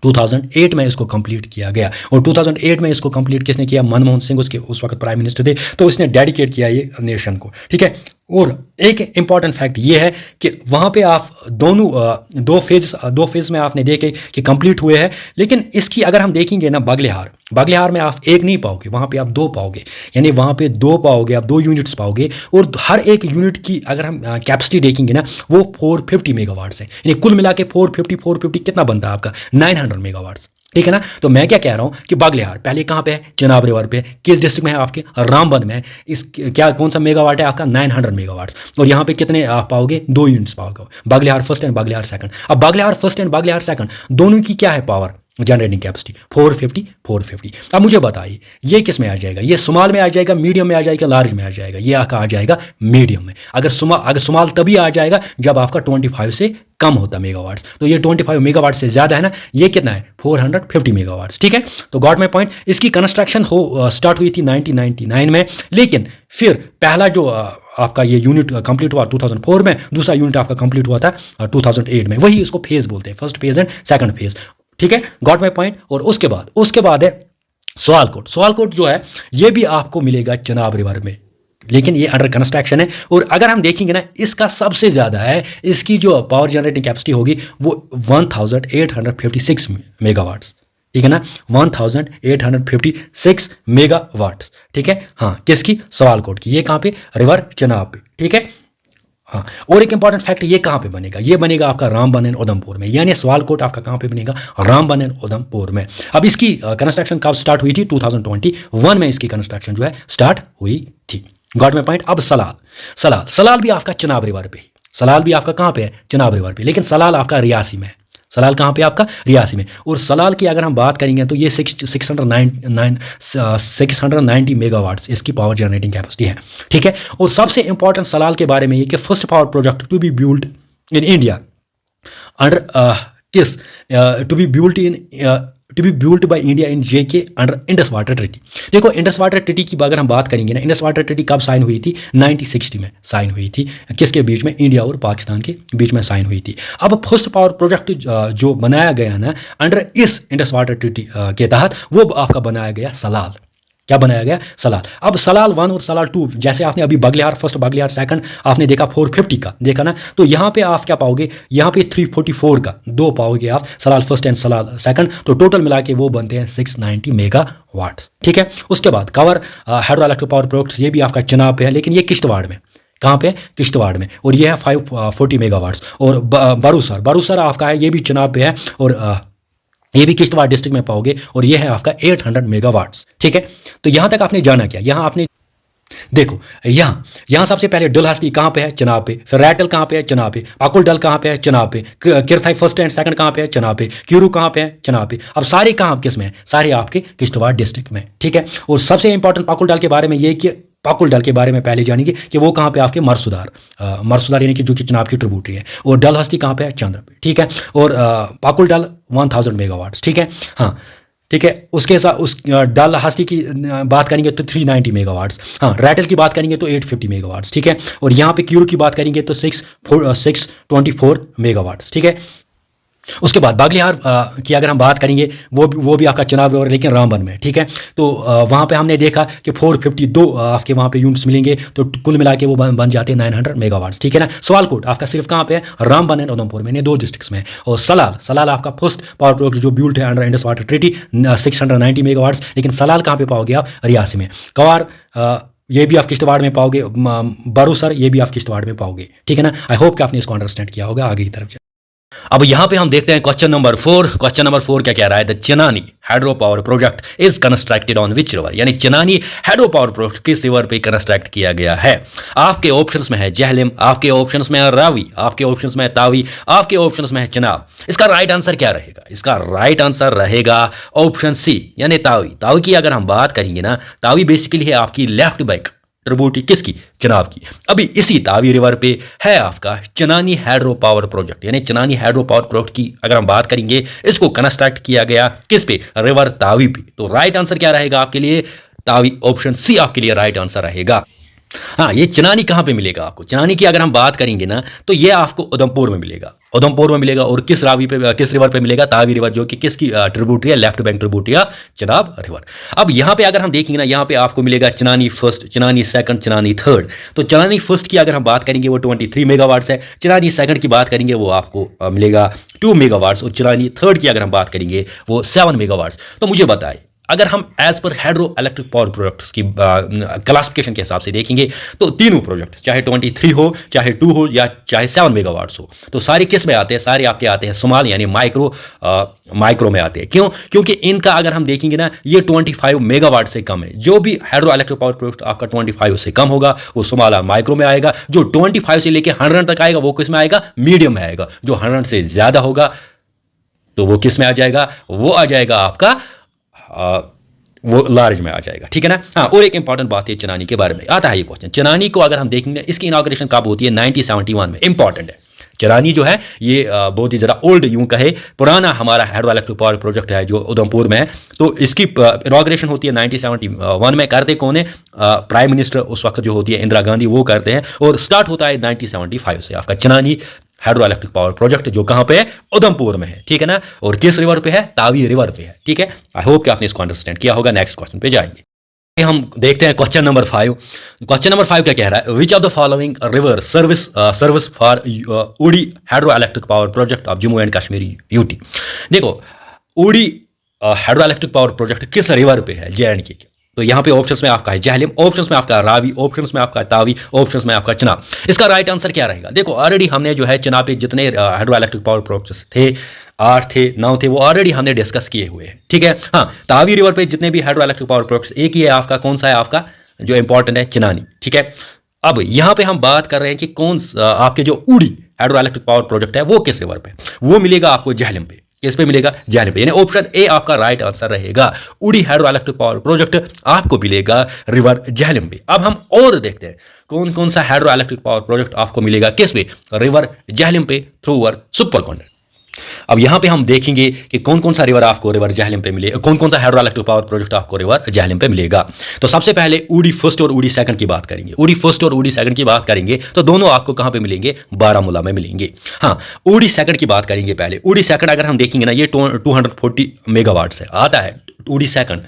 2008 में इसको कंप्लीट किया गया। और 2008 में इसको कंप्लीट किसने किया? मनमोहन सिंह उसके उस वक्त प्राइम मिनिस्टर थे, तो इसने डेडिकेट किया ये नेशन को, ठीक है। और एक इंपॉर्टेंट फैक्ट ये है कि वहाँ पे आप दो फेज में आपने देखे कि कंप्लीट हुए हैं। लेकिन इसकी अगर हम देखेंगे ना, बागलिहार में आप एक नहीं पाओगे, वहाँ पे आप 2 पाओगे, यानी वहाँ पे 2 पाओगे, आप 2 यूनिट्स पाओगे। और हर एक यूनिट की अगर हम कैपेसिटी देखेंगे ना, वो 450 मेगावाट्स है, यानी कुल मिला के 450 कितना बनता है आपका? 900 मेगावाट्स, ठीक है ना। तो मैं क्या कह रहा हूं कि बागलिहार पहले कहां पे है? चिनाब रिवर पे। किस डिस्ट्रिक्ट में है आपके? रामबन में। इस क्या कौन सा मेगावाट है आपका? 900 मेगावाट्स। और यहां पे कितने आप पाओगे? 2 यूनिट्स पाओगे, Baglihar first and Baglihar second. अब Baglihar first and Baglihar second दोनों की क्या है पावर जनरेटिंग कैपेसिटी? 450। अब मुझे बताइए ये किस में आ जाएगा? ये स्मॉल में आ जाएगा, मीडियम में आ जाएगा, लार्ज में आ जाएगा? ये आपका आ जाएगा मीडियम में। अगर स्मॉल तभी आ जाएगा जब आपका 25 से कम होता मेगावाट्स। तो ये 25 मेगावाट से ज्यादा है ना, ये कितना है? 450 मेगावाट्स, ठीक है। तो गॉट माय पॉइंट। इसकी कंस्ट्रक्शन स्टार्ट हुई थी 1999 में, लेकिन फिर पहला जो आपका ये यूनिट कंप्लीट हुआ 2004 में, दूसरा यूनिट आपका कंप्लीट हुआ था 2008 में। वही इसको फेज बोलते हैं, first phase and second phase, ठीक है। Got my point. और उसके बाद है सवालकोट जो है ये भी आपको मिलेगा चिनाब रिवर में, लेकिन ये अंडर कंस्ट्रक्शन है। और अगर हम देखेंगे ना, इसका सबसे ज़्यादा है, इसकी जो पावर जनरेटिंग कैपेसिटी होगी वो 1856 मेगावाट्स, ठीक है ना। 1856 मेगावाट्स, ठीक है। हाँ, किसकी? सवालकोट की। ये कहाँ पे? रिवर चिनाब पे, ठीक है। हाँ, और एक इंपॉर्टेंट फैक्ट, ये कहाँ पे बनेगा, ये बनेगा आपका रामबन एंड उधमपुर में, यानी सियालकोट आपका कहाँ पे बनेगा, रामबन एंड उधमपुर में। अब इसकी कंस्ट्रक्शन कब स्टार्ट हुई थी, 2021 में इसकी कंस्ट्रक्शन जो है स्टार्ट हुई थी। गॉट में पॉइंट। अब सलाल, सलाल भी आपका चिनाब रिवर पे, सलाल भी आपका कहाँ पे है, चिनाब रिवर पे, लेकिन सलाल आपका रियासी में है। सलाल कहाँ पे आपका, रियासी में। और सलाल की अगर हम बात करेंगे तो ये 690 मेगावाट्स इसकी पावर जनरेटिंग कैपेसिटी है, ठीक है। और सबसे इंपॉर्टेंट सलाल के बारे में ये कि first power project to be build in India under किस to be built by India in JK under Indus water treaty. देखो इंडस वाटर ट्रीटी की अगर हम बात करेंगे ना, इंडस वाटर ट्रीटी कब साइन हुई थी, 1960 में साइन हुई थी। किसके बीच में, इंडिया और पाकिस्तान के बीच में साइन हुई थी। अब फर्स्ट पावर प्रोजेक्ट जो बनाया गया ना अंडर इस इंडस वाटर ट्रीटी के तहत, वो आपका बनाया गया सलाल। क्या बनाया गया, सलाल। अब सलाल 1 और सलाल 2, जैसे आपने अभी बगलिहार फर्स्ट बगलिहार सेकंड आपने देखा 450 का देखा ना, तो यहाँ पे आप क्या पाओगे, यहाँ पे 344 का दो पाओगे आप, Salal first and Salal second, तो टोटल मिला के वो बनते हैं 690 मेगावाट, ठीक है। उसके बाद cover hydro electric power projects, ये भी आपका चिनाब पे है, लेकिन ये किश्तवाड़ में, कहाँ पे, किश्तवाड़ में, और ये है 540 मेगावाट्स। और बारूसर आपका है, ये भी चिनाब पे है, और ये भी किश्तवाड़ डिस्ट्रिक्ट में पाओगे, और ये है आपका 800 मेगावाट्स, ठीक है। तो यहां तक आपने जाना क्या, यहां आपने देखो, यहां सबसे पहले डलहस्ती कहाँ पे है, चिनाब पे। फिर रैटल कहाँ पे है, चिनाब पे। पाकुल डल कहाँ पे है, चिनाब पे। किरथाई फर्स्ट एंड सेकंड कहाँ पे है, चिनाब पे। क्यूरू कहाँ पे है, चिनाब पे। अब सारे कहाँ किस में है, सारे आपके किश्तवाड़ डिस्ट्रिक्ट में, ठीक है। और सबसे इंपॉर्टेंट पाकुल डल के बारे में ये कि पाकुल डल के बारे में पहले जानेंगे कि वो कहाँ पे आपके मरसुदार यानी कि जो कि चिनाब की ट्रिब्यूटरी है। और डलहस्ती कहाँ पे है, चंद्र पे, ठीक है। और पाकुल डल 1000 मेगावाट्स, ठीक है। हाँ, ठीक है। उसके साथ उस डल हस्ती की बात करेंगे तो 390 मेगावाट्स। हाँ, रैटल की बात करेंगे तो 850 मेगावाट्स, ठीक है। और यहाँ पे क्यूरू की बात करेंगे तो 624 मेगावाट्स, ठीक है। उसके बाद बागलिहार की अगर हम बात करेंगे, वो भी आपका चिनाब रिवर, लेकिन रामबन में, ठीक है। तो वहाँ पे हमने देखा कि 452 आपके वहाँ पे यूनिट्स मिलेंगे, तो कुल मिला के वो बन जाते हैं 900 मेगावाट्स, ठीक है ना। सियालकोट आपका सिर्फ कहाँ पे है, रामबन एंड उधमपुर में, दो डिस्ट्रिक्ट्स में। और सलाल आपका फर्स्ट पावर प्रोजेक्ट जो बिल्ट है under Indus water treaty, 690 megawatts, लेकिन सलाल कहाँ पे पाओगे आप, रियासी में। कवार ये भी आप किश्तवाड़ में पाओगे, बारूसर ये भी आप किश्तवाड़ में पाओगे, ठीक है ना। आई होप कि आपने इसको अंडरस्टैंड किया होगा। आगे की तरफ अब यहां पे हम देखते हैं क्वेश्चन नंबर 4। क्वेश्चन नंबर 4 क्या कह रहा है, the Chenani hydro power project is constructed on which river, यानी चिनानी हाइड्रो पावर प्रोजेक्ट किस रिवर पे कंस्ट्रक्ट किया गया है। आपके ऑप्शंस में है जहलम, आपके ऑप्शंस में है रावी, आपके ऑप्शंस में है तावी, आपके ऑप्शंस में है चिनाब। इसका राइट आंसर क्या रहेगा, इसका राइट आंसर रहेगा ऑप्शन सी, यानी तावी। तावी की अगर हम बात करेंगे ना, तावी बेसिकली है आपकी लेफ्ट बैंक ट्रिब्यूटरी किसकी, चिनाब की। अभी इसी तावी रिवर पे है आपका चिनानी हाइड्रो पावर प्रोजेक्ट, यानी चिनानी हाइड्रो पावर प्रोजेक्ट की अगर हम बात करेंगे, इसको कंस्ट्रक्ट किया गया किस पे, रिवर तावी पे। तो राइट आंसर क्या रहेगा आपके लिए, तावी, ऑप्शन सी आपके लिए राइट आंसर रहेगा। हाँ, ये चिनानी कहाँ पे मिलेगा आपको, चिनानी की अगर हम बात करेंगे ना, तो ये आपको उधमपुर में मिलेगा, उधमपुर में मिलेगा। और किस रिवर पे मिलेगा, तावी रिवर, जो कि किसकी ट्रिब्यूटरी है, लेफ्ट बैंक ट्रिब्यूटरी है चिनाब रिवर। अब यहाँ पे अगर हम देखेंगे ना, यहाँ पे आपको मिलेगा Chinani first, Chinani second, Chinani third. तो चिनानी फर्स्ट की अगर हम बात करेंगे वो 23 मेगावाट्स है, चिनानी सेकंड की बात करेंगे वो आपको मिलेगा 2 मेगावाट्स, और चिनानी थर्ड की अगर हम बात करेंगे वो 7 मेगावाट्स। तो मुझे बताए, अगर हम as per hydro electric power projects की क्लासिफिकेशन के हिसाब से देखेंगे, तो तीनों प्रोजेक्ट चाहे 23 हो, चाहे 2 हो, या चाहे 7 मेगावाट्स हो, तो सारे किस में आते हैं, सारे आपके आते हैं स्मॉल यानी माइक्रो में आते हैं। क्यों, क्योंकि इनका अगर हम देखेंगे ना, ये 25 मेगावाट से कम है। जो भी हाइड्रो इलेक्ट्रिक पावर प्रोजेक्ट आपका 25 से कम होगा वो स्मॉल माइक्रो में आएगा। जो 25 से लेकर 100 तक आएगा वो किस में आएगा, मीडियम में आएगा। जो 100 से ज्यादा होगा तो वो किस में आ जाएगा, वो आ जाएगा आपका वो लार्ज में आ जाएगा, ठीक है ना। हाँ, और एक इंपॉर्टेंट बात है चिनानी के बारे में, आता है ये क्वेश्चन। चिनानी को अगर हम देखेंगे, इसकी इनॉग्रेशन कब होती है, 1971 में। इंपॉर्टेंट है, चिनानी जो है ये बहुत ही ज़्यादा ओल्ड यूं कहे पुराना हमारा हाइड्रो इलेक्ट्रिक पावर प्रोजेक्ट है जो उधमपुर में है। तो इसकी इनॉग्रेशन होती है 1971 में। करते कौन है, प्राइम मिनिस्टर उस वक्त जो होती है इंदिरा गांधी, वो करते हैं। और स्टार्ट होता है 1975 से आपका Chinani hydro electric power project, जो कहाँ पे है, उधमपुर में है, ठीक है ना। और किस रिवर पे है, तावी रिवर पे है, ठीक है। आई होप कि आपने इसको अंडरस्टैंड किया होगा। नेक्स्ट क्वेश्चन पे जाएंगे, हम देखते हैं क्वेश्चन नंबर 5। क्वेश्चन नंबर 5 क्या कह रहा है, which of the following river serves for Uri hydro electric power project of Jammu and Kashmir UT. देखो, Uri hydro electric power project किस रिवर पे है, JNK के, तो यहाँ पे ऑप्शंस में आपका है जहलम, ऑप्शंस में आपका रावी, ऑप्शंस में आपका तावी, ऑप्शंस में आपका चिनाब। इसका राइट आंसर क्या रहेगा? देखो ऑलरेडी हमने जो है चिनाब पे जितने हाइड्रो इलेक्ट्रिक पावर प्रोजेक्ट्स थे 8 थे 9 थे वो ऑलरेडी हमने डिस्कस किए हुए हैं, ठीक है। हाँ, तावी रिवर पे जितने भी हाइड्रो इलेक्ट्रिक पावर प्रोजेक्ट्स, एक ही है आपका, कौन सा है आपका जो इंपॉर्टेंट है? चिनानी, ठीक है। अब यहाँ पे हम बात कर रहे हैं कि कौन आपके जो उड़ी हाइड्रो इलेक्ट्रिक पावर प्रोजेक्ट है वो किस रिवर पे? वो मिलेगा आपको जहलम पे। किस पे मिलेगा? जहलम पे। यानी ऑप्शन ए आपका राइट आंसर रहेगा। उड़ी हाइड्रो इलेक्ट्रिक पावर प्रोजेक्ट आपको मिलेगा रिवर जहलम पे। अब हम और देखते हैं कौन कौन सा हाइड्रो इलेक्ट्रिक पावर प्रोजेक्ट आपको मिलेगा किस पे? रिवर जहलम पे थ्रू ओवर सुपर कॉन्टिनेंट। अब यहां पे हम देखेंगे कि कौन कौन सा रिवर आपको रिवर जहलम पे मिलेगा, कौन कौन सा हाइड्रो इलेक्ट्रिक पावर प्रोजेक्ट आपको रिवर जहलम पे मिलेगा। तो सबसे पहले उड़ी फर्स्ट और उड़ी सेकंड की बात करेंगे। उड़ी फर्स्ट और उड़ी सेकंड की बात करेंगे तो दोनों आपको कहां पे मिलेंगे? बारामूला में मिलेंगे। हाँ, उड़ी सेकंड की बात करेंगे पहले। उड़ी सेकंड अगर हम देखेंगे ना, ये 240 मेगावाट से आता है। उड़ी सेकंड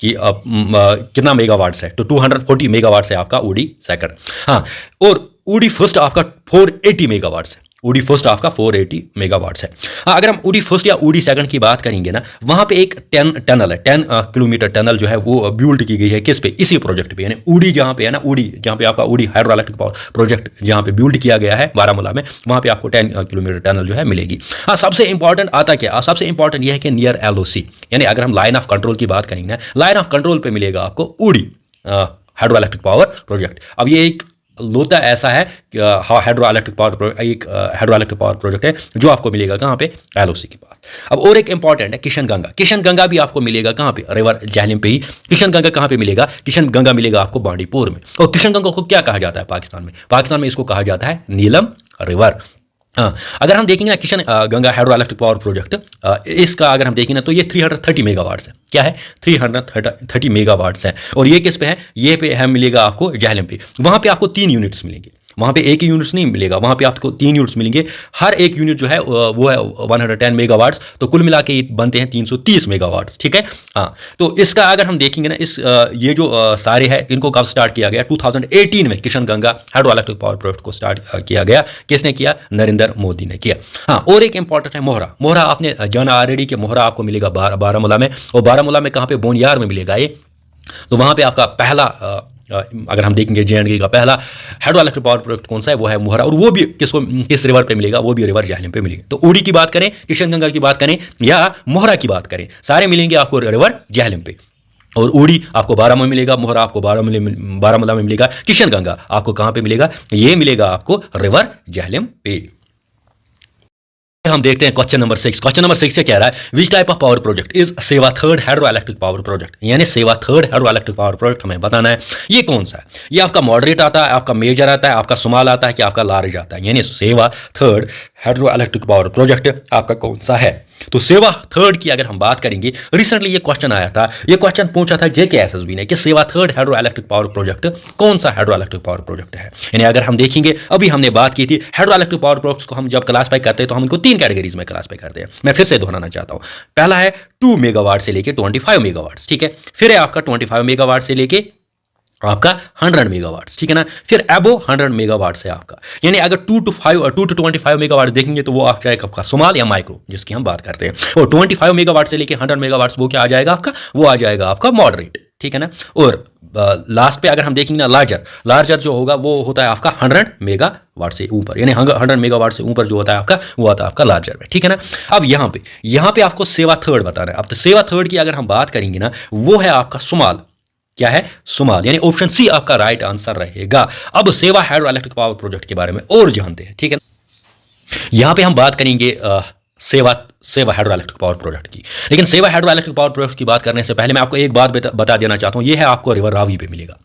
कितना मेगावाट है? तो 240 मेगावाट से आपका उड़ी सेकंड। हाँ, और उड़ी फर्स्ट आपका 480 मेगावाट है। उड़ी फर्स्ट आपका 480 मेगावाट्स है। हाँ, अगर हम उड़ी फर्स्ट या उड़ी सेकंड की बात करेंगे ना, वहां पे एक टनल है, 10 किलोमीटर टनल जो है वो बिल्ड की गई है किस पे? इसी प्रोजेक्ट पे। यानी उड़ी जहां पे है ना, उड़ी जहां पे आपका उड़ी हाइड्रो इलेक्ट्रिक पावर प्रोजेक्ट जहां पे बिल्ड किया गया है बारामूला में, वहां पे आपको 10 किलोमीटर टनल जो है मिलेगी। हाँ, सबसे इंपॉर्टेंट आता क्या? सबसे इंपॉर्टेंट यह है कि नियर LOC, यानी अगर हम लाइन ऑफ कंट्रोल की बात करेंगे ना, लाइन ऑफ कंट्रोल पे मिलेगा आपको उड़ी हाइड्रो इलेक्ट्रिक पावर प्रोजेक्ट। अब ये एक लोता ऐसा है कि हाइड्रो इलेक्ट्रिक पावर प्रोजेक्ट है जो आपको मिलेगा कहाँ पे? LOC के पास। अब और एक इंपॉर्टेंट है किशन गंगा। किशन गंगा भी आपको मिलेगा कहाँ पे? रिवर जहलम पे ही। किशन गंगा कहाँ पे मिलेगा? किशन गंगा मिलेगा आपको बांडीपुर में। और किशन गंगा को क्या कहा जाता है पाकिस्तान में? पाकिस्तान में इसको कहा जाता है नीलम रिवर। हाँ, अगर हम देखेंगे ना Kishan Ganga hydro electric power project, इसका अगर हम देखेंगे ना तो ये 330 मेगावाट्स है। क्या है? 330 मेगावाट्स है। और ये किस पे है? ये पे है मिलेगा आपको जहलम पे। वहां पे आपको 3 यूनिट्स मिलेंगे। वहां पे एक ही यूनिट्स नहीं मिलेगा, वहां पे आपको 3 यूनिट्स मिलेंगे। हर एक यूनिट जो है वो है 110 मेगावाट्स। तो कुल मिला के बनते हैं 330 मेगावाट्स, ठीक है। हाँ, तो इसका अगर हम देखेंगे ना, इस ये जो सारे हैं इनको कब स्टार्ट किया गया? 2018 में Kishan Ganga hydro electric power project को स्टार्ट किया गया। किसने किया? नरेंद्र मोदी ने किया। हाँ, और एक इंपॉर्टेंट है मोहरा। मोहरा आपने जाना ऑलरेडी कि मोहरा आपको मिलेगा बारामूला में। और बारामूला में कहाँ पे? बोनियार में मिलेगा ये। तो वहां पे आपका पहला अगर हम देखेंगे JNK का पहला हाइड्रो इलेक्ट्रिक पावर प्रोजेक्ट कौन सा है? वो है मोहरा। और वो भी किस रिवर पे मिलेगा? वो भी रिवर जहलम पे मिलेगा। तो उड़ी की बात करें, किशन गंगा की बात करें या मोहरा की बात करें, सारे मिलेंगे आपको रिवर जहलम पे। और उड़ी आपको बारामूला में मिलेगा, मोहरा आपको बारामूला में मिलेगा, किशन गंगा आपको कहाँ पे मिलेगा? ये मिलेगा आपको रिवर जहलम पे। हम देखते हैं क्वेश्चन नंबर 6। क्वेश्चन नंबर 6 से कह रहा है which type of power project is Sewa third hydro electric power project. यानी Sewa third hydro electric power project हमें बताना है ये कौन सा है। ये आपका मॉडरेट आता है, आपका मेजर आता है, आपका स्मॉल आता है कि आपका लार्ज आता है। यानी Sewa third hydro electric power project आपका कौन सा है? तो सेवा थर्ड की अगर हम बात करेंगे, रिसेंटली ये क्वेश्चन आया था, ये क्वेश्चन पूछा था JKSSB ने कि सेवा third hydro electric power project कौन सा हाइड्रो इलेक्ट्रिक पावर प्रोजेक्ट है। यानी अगर हम देखेंगे, अभी हमने बात की थी हाइड्रो इलेक्ट्रिक पावर प्रोजेक्ट्स को हम जब क्लासिफाई करते हैं तो हम इनको 3 कैटेगरीज में क्लासिफाई करते हैं। मैं फिर से दोहराना चाहता हूं। पहला है 2 मेगावाट से लेके 25 मेगावाट, ठीक है। फिर है आपका 25 मेगावाट से लेके आपका 100 मेगावाट, ठीक है ना। फिर एबो 100 मेगावाट है आपका। यानी अगर 2 to 25 मेगावाट देखेंगे तो वो आपका एक आपका स्मॉल या माइक्रो जिसकी हम बात करते हैं। और 25 मेगावाट से लेके 100 मेगावाट वो क्या आ जाएगा आपका? वो आ जाएगा आपका मॉडरेट, ठीक है ना। और लास्ट पे अगर हम देखेंगे ना, लार्जर जो होगा वो होता है आपका 100 मेगावाट से ऊपर। यानी 100 मेगावाट से ऊपर जो होता है आपका वो आता है आपका लार्जर में, ठीक है ना। अब यहाँ पे आपको सेवा थर्ड बताना है। अब तो सेवा थर्ड की अगर हम बात करेंगे ना, वो है आपका स्मॉल। क्या है? स्मॉल। यानी ऑप्शन सी आपका राइट आंसर रहेगा। अब सेवा हाइड्रो इलेक्ट्रिक पावर प्रोजेक्ट के बारे में और जानते हैं, ठीक है। यहां पे हम बात करेंगे सेवा हाइड्रो इलेक्ट्रिक पावर प्रोजेक्ट की। लेकिन सेवा हाइड्रो इलेक्ट्रिक पावर प्रोजेक्ट की बात करने से पहले मैं आपको एक बात बता देना चाहता हूं। यह है आपको रिवर रावी पे मिलेगा।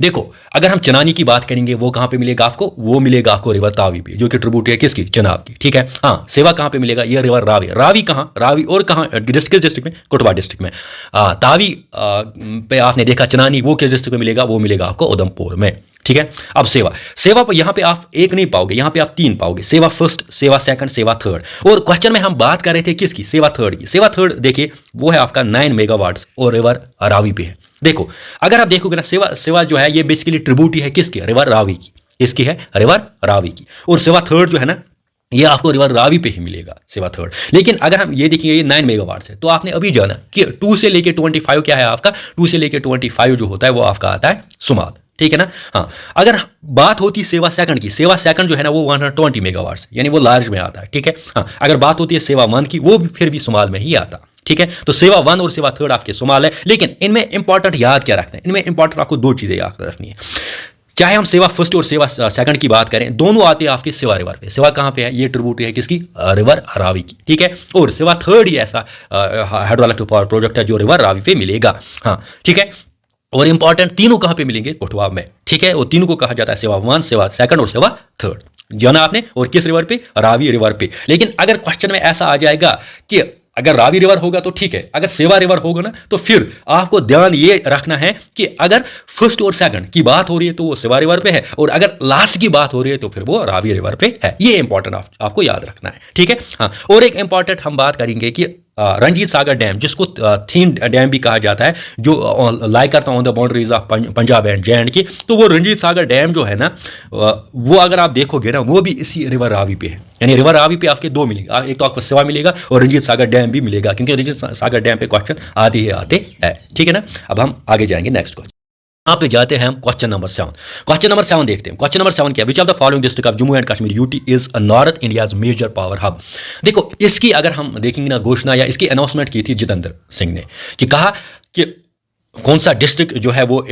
देखो, अगर हम चनानी की बात करेंगे वो कहां पे मिलेगा आपको? वो मिलेगा आपको रिवर तावी पे, जो कि ट्रिब्यूटरी है किसकी? चिनाब की, ठीक है। हाँ, सेवा कहां पे मिलेगा? ये रिवर रावी। रावी कहां? रावी और कहां? किस डिस्ट्रिक्ट में? कठुआ डिस्ट्रिक्ट में। तावी पे आपने देखा चनानी, वो किस डिस्ट्रिक्ट में मिलेगा? वो मिलेगा आपको उधमपुर में, ठीक है। अब सेवा पर यहां पे आप एक नहीं पाओगे, यहां पे आप 3 पाओगे। सेवा फर्स्ट, सेवा सेकंड, सेवा थर्ड। और क्वेश्चन में हम बात कर रहे थे किसकी? सेवा थर्ड की। सेवा थर्ड देखिए वो है आपका 9 मेगावाट्स और रिवर रावी पे है। देखो, अगर आप देखोगे ना, सेवा जो है ये बेसिकली ट्रिब्यूटरी है किसकी? रिवर रावी की। इसकी है रिवर रावी की। और सेवा थर्ड जो है ना, ये आपको रिवर रावी पे ही मिलेगा सेवा थर्ड। लेकिन अगर हम ये देखेंगे ये 9 मेगावाट है, तो आपने अभी जाना कि 2 से लेके 25 क्या है आपका, 2 से लेके 25 जो होता है वो आपका आता है सुमाल, ठीक है ना। हाँ, अगर बात होती सेवा सेकंड की, सेवा सेकंड जो है ना वो 120 मेगावाट यानी वो लार्ज में आता है, ठीक है। हाँ, अगर बात होती है सेवा 1 की, वो भी फिर भी सुमाल में ही आता, ठीक है। तो सेवा 1 और सेवा थर्ड आपके सुमाल है। लेकिन इनमें इंपॉर्टेंट याद क्या रखना है, इनमें इंपॉर्टेंट आपको 2 चीजें याद रखनी है। चाहे हम सेवा फर्स्ट और सेवा सेकंड की बात करें, दोनों आते हैं आपके सेवा रिवर पे। सेवा कहां पे है, ये ट्रिब्यूटरी है किसकी, रिवर रावी की, ठीक है। और सेवा थर्ड ही ऐसा हाइड्रो इलेक्ट्रिक पावर प्रोजेक्ट है जो रिवर रावी पे मिलेगा, हाँ, ठीक है। और इंपॉर्टेंट तीनों कहां पे मिलेंगे, कोटवा में, ठीक है। और तीनों को कहा जाता है सेवा 1, सेवा सेकंड और सेवा थर्ड, जाना आपने। और किस रिवर पे, रावी रिवर पे। लेकिन अगर क्वेश्चन में ऐसा आ जाएगा कि अगर रावी रिवर होगा तो ठीक है, अगर सेवा रिवर होगा ना, तो फिर आपको ध्यान ये रखना है कि अगर फर्स्ट और सेकंड की बात हो रही है तो वो सेवा रिवर पे है, और अगर लास्ट की बात हो रही है तो फिर वो रावी रिवर पे है। ये इंपॉर्टेंट आपको याद रखना है, ठीक है। हाँ, और एक इंपॉर्टेंट हम बात करेंगे कि रंजीत सागर डैम, जिसको थीन डैम भी कहा जाता है, जो लाई करता on the boundaries of Punjab and JNK की, तो वो रंजीत सागर डैम जो है ना, वो अगर आप देखोगे ना, वो भी इसी रिवर रावी पे है। यानी रिवर रावी पे आपके 2 मिलेगा, एक तो आपको सेवा मिलेगा और रंजीत सागर डैम भी मिलेगा, क्योंकि रंजीत सागर डैम पे क्वेश्चन आते ही आते हैं, ठीक है ना। अब हम आगे जाएंगे नेक्स्ट क्वेश्चन, यहाँ पे जाते हैं हम क्वेश्चन नंबर 7। क्वेश्चन नंबर 7 देखते हैं। क्वेश्चन नंबर 7 क्या, which of the following district of Jammu and Kashmir UT is north India's major power hub. देखो, इसकी अगर हम देखेंगे ना घोषणा या इसकी अनाउंसमेंट की थी जितेंद्र सिंह ने, कि कहा कि कौन सा डिस्ट्रिक्ट जो है वो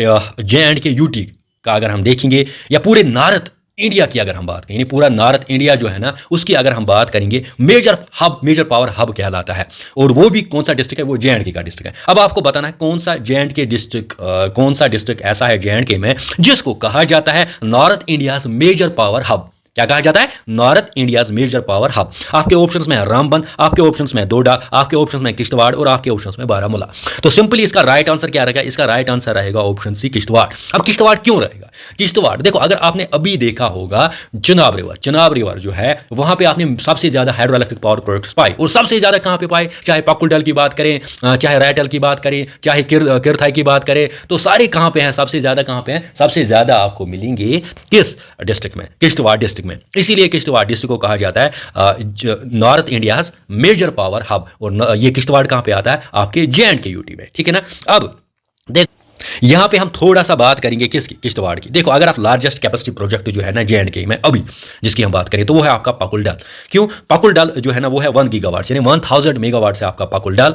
JNK यूटी का अगर हम देखेंगे, या पूरे नॉर्थ इंडिया की अगर हम बात करें, पूरा नॉर्थ इंडिया जो है ना उसकी अगर हम बात करेंगे, major hub, major power hub कहलाता है। और वो भी कौन सा डिस्ट्रिक्ट है, वो JNK का डिस्ट्रिक्ट है। अब आपको बताना है कौन सा JNK डिस्ट्रिक्ट, कौन सा डिस्ट्रिक्ट ऐसा है JNK में जिसको कहा जाता है north India's major power hub. क्या कहा जाता है, north India's major power hub. आपके ऑप्शंस में है रामबन, आपके ऑप्शंस में डोडा, आपके ऑप्शंस में किश्तवाड़ और आपके ऑप्शंस में बारामूला। तो सिंपली इसका राइट आंसर क्या रहेगा, इसका राइट आंसर रहेगा ऑप्शन सी किश्तवाड़। अब किश्तवाड़ क्यों रहेगा, किश्तवाड़ देखो, अगर आपने अभी देखा होगा चिनाब रिवर जो है, वहां पे आपने सबसे ज्यादा हाइड्रो इलेक्ट्रिक पावर प्रोजेक्ट्स पाए। और सबसे ज्यादा कहां पे पाए, चाहे पाकुलडल की बात करें, चाहे रैटल की बात करें, चाहे किरथाई की बात करें, तो सारे कहां पे हैं, सबसे ज्यादा कहां पे हैं, सबसे ज्यादा आपको मिलेंगे किस डिस्ट्रिक्ट में, किश्तवाड़ डिस्ट्रिक्ट में। इसीलिए किश्तवाड़ डिस्ट्रिक्ट को कहा जाता है north India's major power hub. और ये किश्तवाड़ कहां पे आता है, आपके JNK यूटी में, ठीक है ना। अब देख, यहां पे हम थोड़ा सा बात करेंगे किसकी, किश्तवाड़ की। देखो, अगर आप लार्जेस्ट कैपेसिटी प्रोजेक्ट जो है ना JNK में अभी जिसकी हम बात करें, तो वो है आपका पाकुलडल। क्यों, पाकुलडल जो है ना वो है 1 गीगावाट यानी 1000 मेगावाट से आपका पाकुलडल,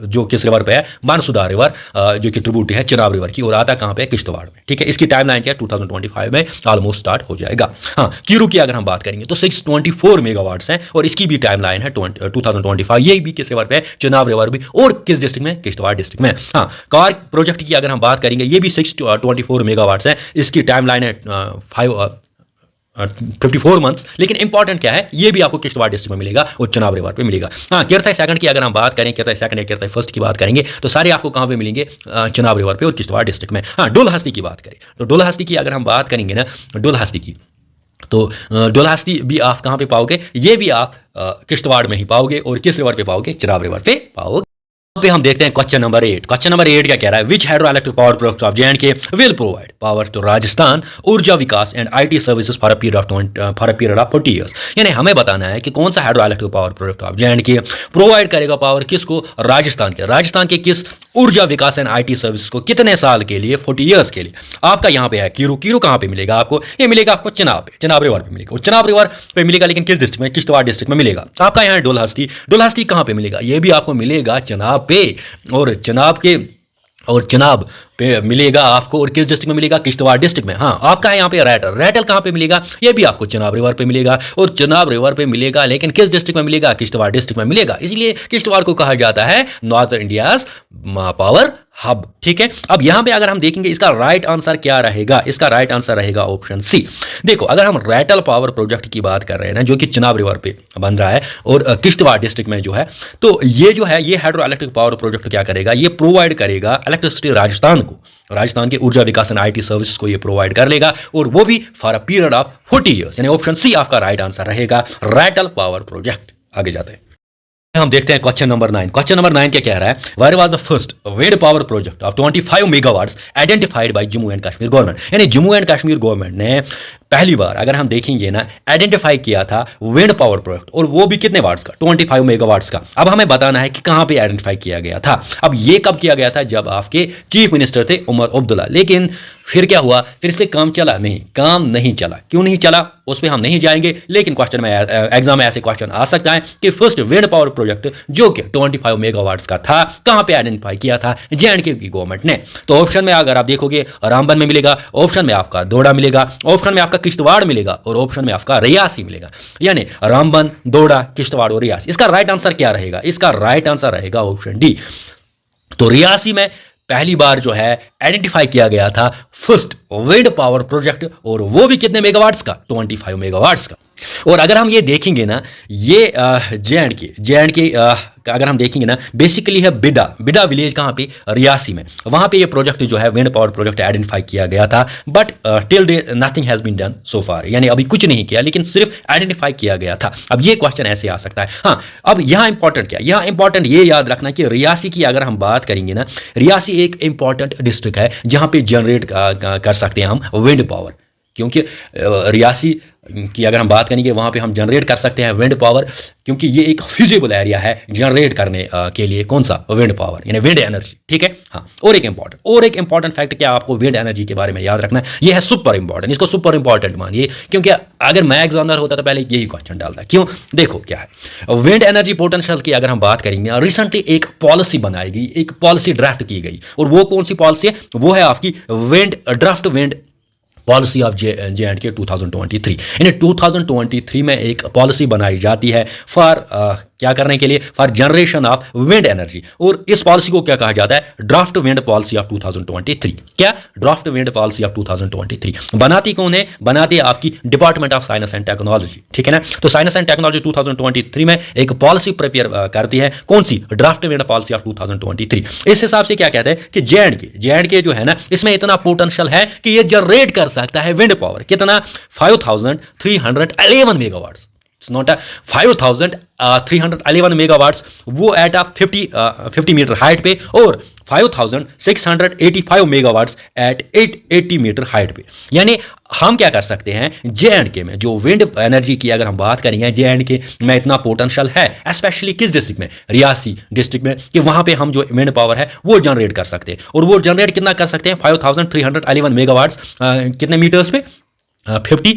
जो किस रिवर पे है, बानसुदा रिवर, जो कि ट्रिब्यूटरी है चिनाब रिवर की, और आता कहां पे, किश्तवाड़ में, ठीक है। इसकी टाइमलाइन क्या है, 2025 में ऑलमोस्ट स्टार्ट हो जाएगा। हाँ, कीरू की अगर हम बात करेंगे तो 624 मेगावाट्स हैं, और इसकी भी टाइमलाइन है 2025। ये भी किस रिवर पे है, चिनाब रिवर भी, और किस डिस्ट्रिक्ट में, किश्तवाड़ डिस्ट्रिक्ट में। हाँ, कार प्रोजेक्ट की अगर हम बात करेंगे, ये भी 624 मेगावाट्स है, इसकी टाइमलाइन है 54 मंथ्स। लेकिन इंपॉर्टेंट क्या है, ये भी आपको किश्तवाड़ डिस्ट्रिक्ट में मिलेगा और चिनाब रिवर पे मिलेगा। हाँ, किरथाई सेकंड की अगर हम बात करें, किरथाई सेकंड या किरथाई फर्स्ट की बात करेंगे, तो सारे आपको कहां पे मिलेंगे, चिनाब रिवर पे और किश्तवाड़ डिस्ट्रिक्ट में। हाँ, डुलहस्ती की बात करें, तो डुलहस्ती की अगर हम बात करेंगे ना, डुलहस्ती की, तो डुलहस्ती भी आप कहां पे पाओगे, ये भी आप किश्तवाड़ में ही पाओगे, और किस रिवर पे पाओगे, चिनाब रिवर पे पाओगे। पे हम देखते हैं क्वेश्चन नंबर 8। क्वेश्चन नंबर 8 क्या कह रहा है, which hydro electric power project of JNK will provide power to Rajasthan Urja Vikas and IT services for a period of 40 years. यानी हमें बताना है कि कौन सा hydro electric power project of JNK provide करेगा पावर किसको, राजस्थान के किस ऊर्जा विकास एंड IT सर्विसेज को, कितने साल के लिए, 40 ईयर्स के लिए। आपका यहाँ पे है कीरू कहाँ पे मिलेगा आपको, ये मिलेगा आपको चिनाब रिवर पे मिलेगा, और चिनाब रिवर पे मिलेगा, लेकिन किस डिस्ट्रिक्ट में, किश्तवाड़ डिस्ट्रिक्ट में मिलेगा। आपका यहाँ डुलहस्ती कहाँ पे मिलेगा, ये भी आपको मिलेगा चिनाब पे, और चिनाब पे मिलेगा आपको, और किस डिस्ट्रिक्ट में मिलेगा, किश्तवाड़ डिस्ट्रिक्ट में। हाँ, आपका है यहाँ पे रैटल कहाँ पे मिलेगा, ये भी आपको चिनाब रिवर पे मिलेगा, और चिनाब रिवर पे मिलेगा, लेकिन किस डिस्ट्रिक्ट में मिलेगा, किश्तवाड़ डिस्ट्रिक्ट में मिलेगा। इसलिए किश्तवाड़ को कहा जाता है नॉर्थ इंडियाज पावर हब, ठीक है। अब यहां पे अगर हम देखेंगे इसका राइट आंसर क्या रहेगा, इसका राइट आंसर रहेगा ऑप्शन सी। देखो, अगर हम रैटल पावर प्रोजेक्ट की बात कर रहे हैं ना, जो कि चिनाब रिवर पे बन रहा है और किश्तवाड़ डिस्ट्रिक्ट में जो है, तो ये जो है, ये हाइड्रो इलेक्ट्रिक पावर प्रोजेक्ट क्या करेगा, ये प्रोवाइड करेगा इलेक्ट्रिसिटी राजस्थान के ऊर्जा विकास एंड IT सर्विसेज को ये प्रोवाइड कर लेगा, और वो भी for a period of 40 years. यानी ऑप्शन सी आपका राइट आंसर रहेगा, रैटल पावर प्रोजेक्ट। आगे जाते हैं। हम देखते हैं क्वेश्चन नंबर 9। क्वेश्चन नंबर 9 क्या कह रहा है, where was the first wind power project of 25 megawatts identified by Jammu and Kashmir government. यानी जम्मू एंड कश्मीर गवर्नमेंट ने पहली बार, अगर हम देखेंगे ना, आइडेंटिफाई किया था विंड पावर प्रोजेक्ट, और वो भी कितने वाट्स का, 25 मेगावाट्स का। अब हमें बताना है कि कहां पे आइडेंटिफाई किया गया था। अब ये कब किया गया था, जब आपके चीफ मिनिस्टर थे उमर अब्दुल्ला। लेकिन फिर क्या हुआ, फिर इस पर काम चला नहीं, काम नहीं चला। क्यों नहीं चला उस पर हम नहीं जाएंगे, लेकिन क्वेश्चन में एग्जाम में ऐसे क्वेश्चन आ सकता है कि फर्स्ट विंड पावर प्रोजेक्ट जो कि 25 मेगावाट्स का था, कहां पे आइडेंटिफाई किया था, जे&के की गवर्नमेंट ने। तो ऑप्शन में अगर आप देखोगे रामबन में मिलेगा, ऑप्शन में आपका दोडा मिलेगा, ऑप्शन में आपका किश्तवाड़ मिलेगा, और ऑप्शन में आपका रियासी मिलेगा। यानी रामबन, दोडा, किश्तवाड़ और रियासी। इसका राइट आंसर क्या रहेगा, इसका राइट आंसर रहेगा ऑप्शन डी। तो रियासी में पहली बार जो है आइडेंटिफाई किया गया था फर्स्ट विंड पावर प्रोजेक्ट, और वो भी कितने मेगावाट्स का, 25 मेगावाट्स का। और अगर हम ये देखेंगे ना, ये जे&के अगर हम देखेंगे ना, बेसिकली है बिडा विलेज, कहाँ पे, रियासी में। वहाँ पे ये प्रोजेक्ट जो है विंड पावर प्रोजेक्ट आइडेंटिफाई किया गया था, but till day nothing has been done so far. यानी अभी कुछ नहीं किया, लेकिन सिर्फ आइडेंटिफाई किया गया था। अब ये क्वेश्चन ऐसे आ सकता है। हाँ, अब यहाँ इंपॉर्टेंट क्या, यहाँ इंपॉर्टेंट ये याद रखना कि रियासी की अगर हम बात करेंगे ना, रियासी एक इंपॉर्टेंट डिस्ट्रिक्ट है जहाँ पे जनरेट कर सकते हैं हम विंड पावर। क्योंकि रियासी की अगर हम बात करेंगे, वहाँ पे हम जनरेट कर सकते हैं विंड पावर, क्योंकि ये एक फिजिबल एरिया है जनरेट करने के लिए। कौन सा, विंड पावर, यानी विंड एनर्जी। ठीक है। हाँ, और एक इंपॉर्टेंट फैक्ट क्या आपको विंड एनर्जी के बारे में याद रखना है, ये है सुपर इंपॉर्टेंट। इसको सुपर इंपॉर्टेंट मानिए, क्योंकि अगर मैं एग्जामिनर होता तो पहले यही क्वेश्चन डालता। क्यों, देखो क्या है, विंड एनर्जी पोटेंशियल की अगर हम बात करेंगे, रिसेंटली एक पॉलिसी बनाई गई, एक पॉलिसी ड्राफ्ट की गई, और वो कौन सी पॉलिसी है, वो है आपकी ड्राफ्ट विंड पॉलिसी ऑफ जे&के 2023। यानी 2023 में एक पॉलिसी बनाई जाती है फॉर क्या करने के लिए, for generation of wind energy. और इस पॉलिसी को क्या कहा जाता है, ड्राफ्ट विंड पॉलिसी ऑफ 2023। क्या, ड्राफ्ट विंड पॉलिसी ऑफ 2023 बनाती कौन है, बनाती है आपकी department of science and technology. ठीक है ना। तो साइंस एंड टेक्नोलॉजी 2023 में एक पॉलिसी प्रिपेयर करती है, कौन सी, ड्राफ्ट विंड पॉलिसी ऑफ 2023। इस हिसाब से क्या कहते हैं कि जे&के जो है ना, इसमें इतना पोटेंशियल है कि ये जनरेट कर सकता है विंड पावर। कितना, 5311 megawatts. It's not a 5311 megawatts, वो एट 50 मीटर हाइट पे, और 5685 मेगावाट्स एट 880 मीटर हाइट पे। यानी हम क्या कर सकते हैं, जे&के में जो विंड एनर्जी की अगर हम बात करेंगे, जे&के में इतना पोटेंशियल है, स्पेशली किस डिस्ट्रिक्ट में, रियासी डिस्ट्रिक्ट में, कि वहां पे हम जो विंड पावर है वो जनरेट कर सकते हैं। और वो जनरेट कितना कर सकते हैं, 5311 मेगावाट्स कितने मीटर्स पे, 50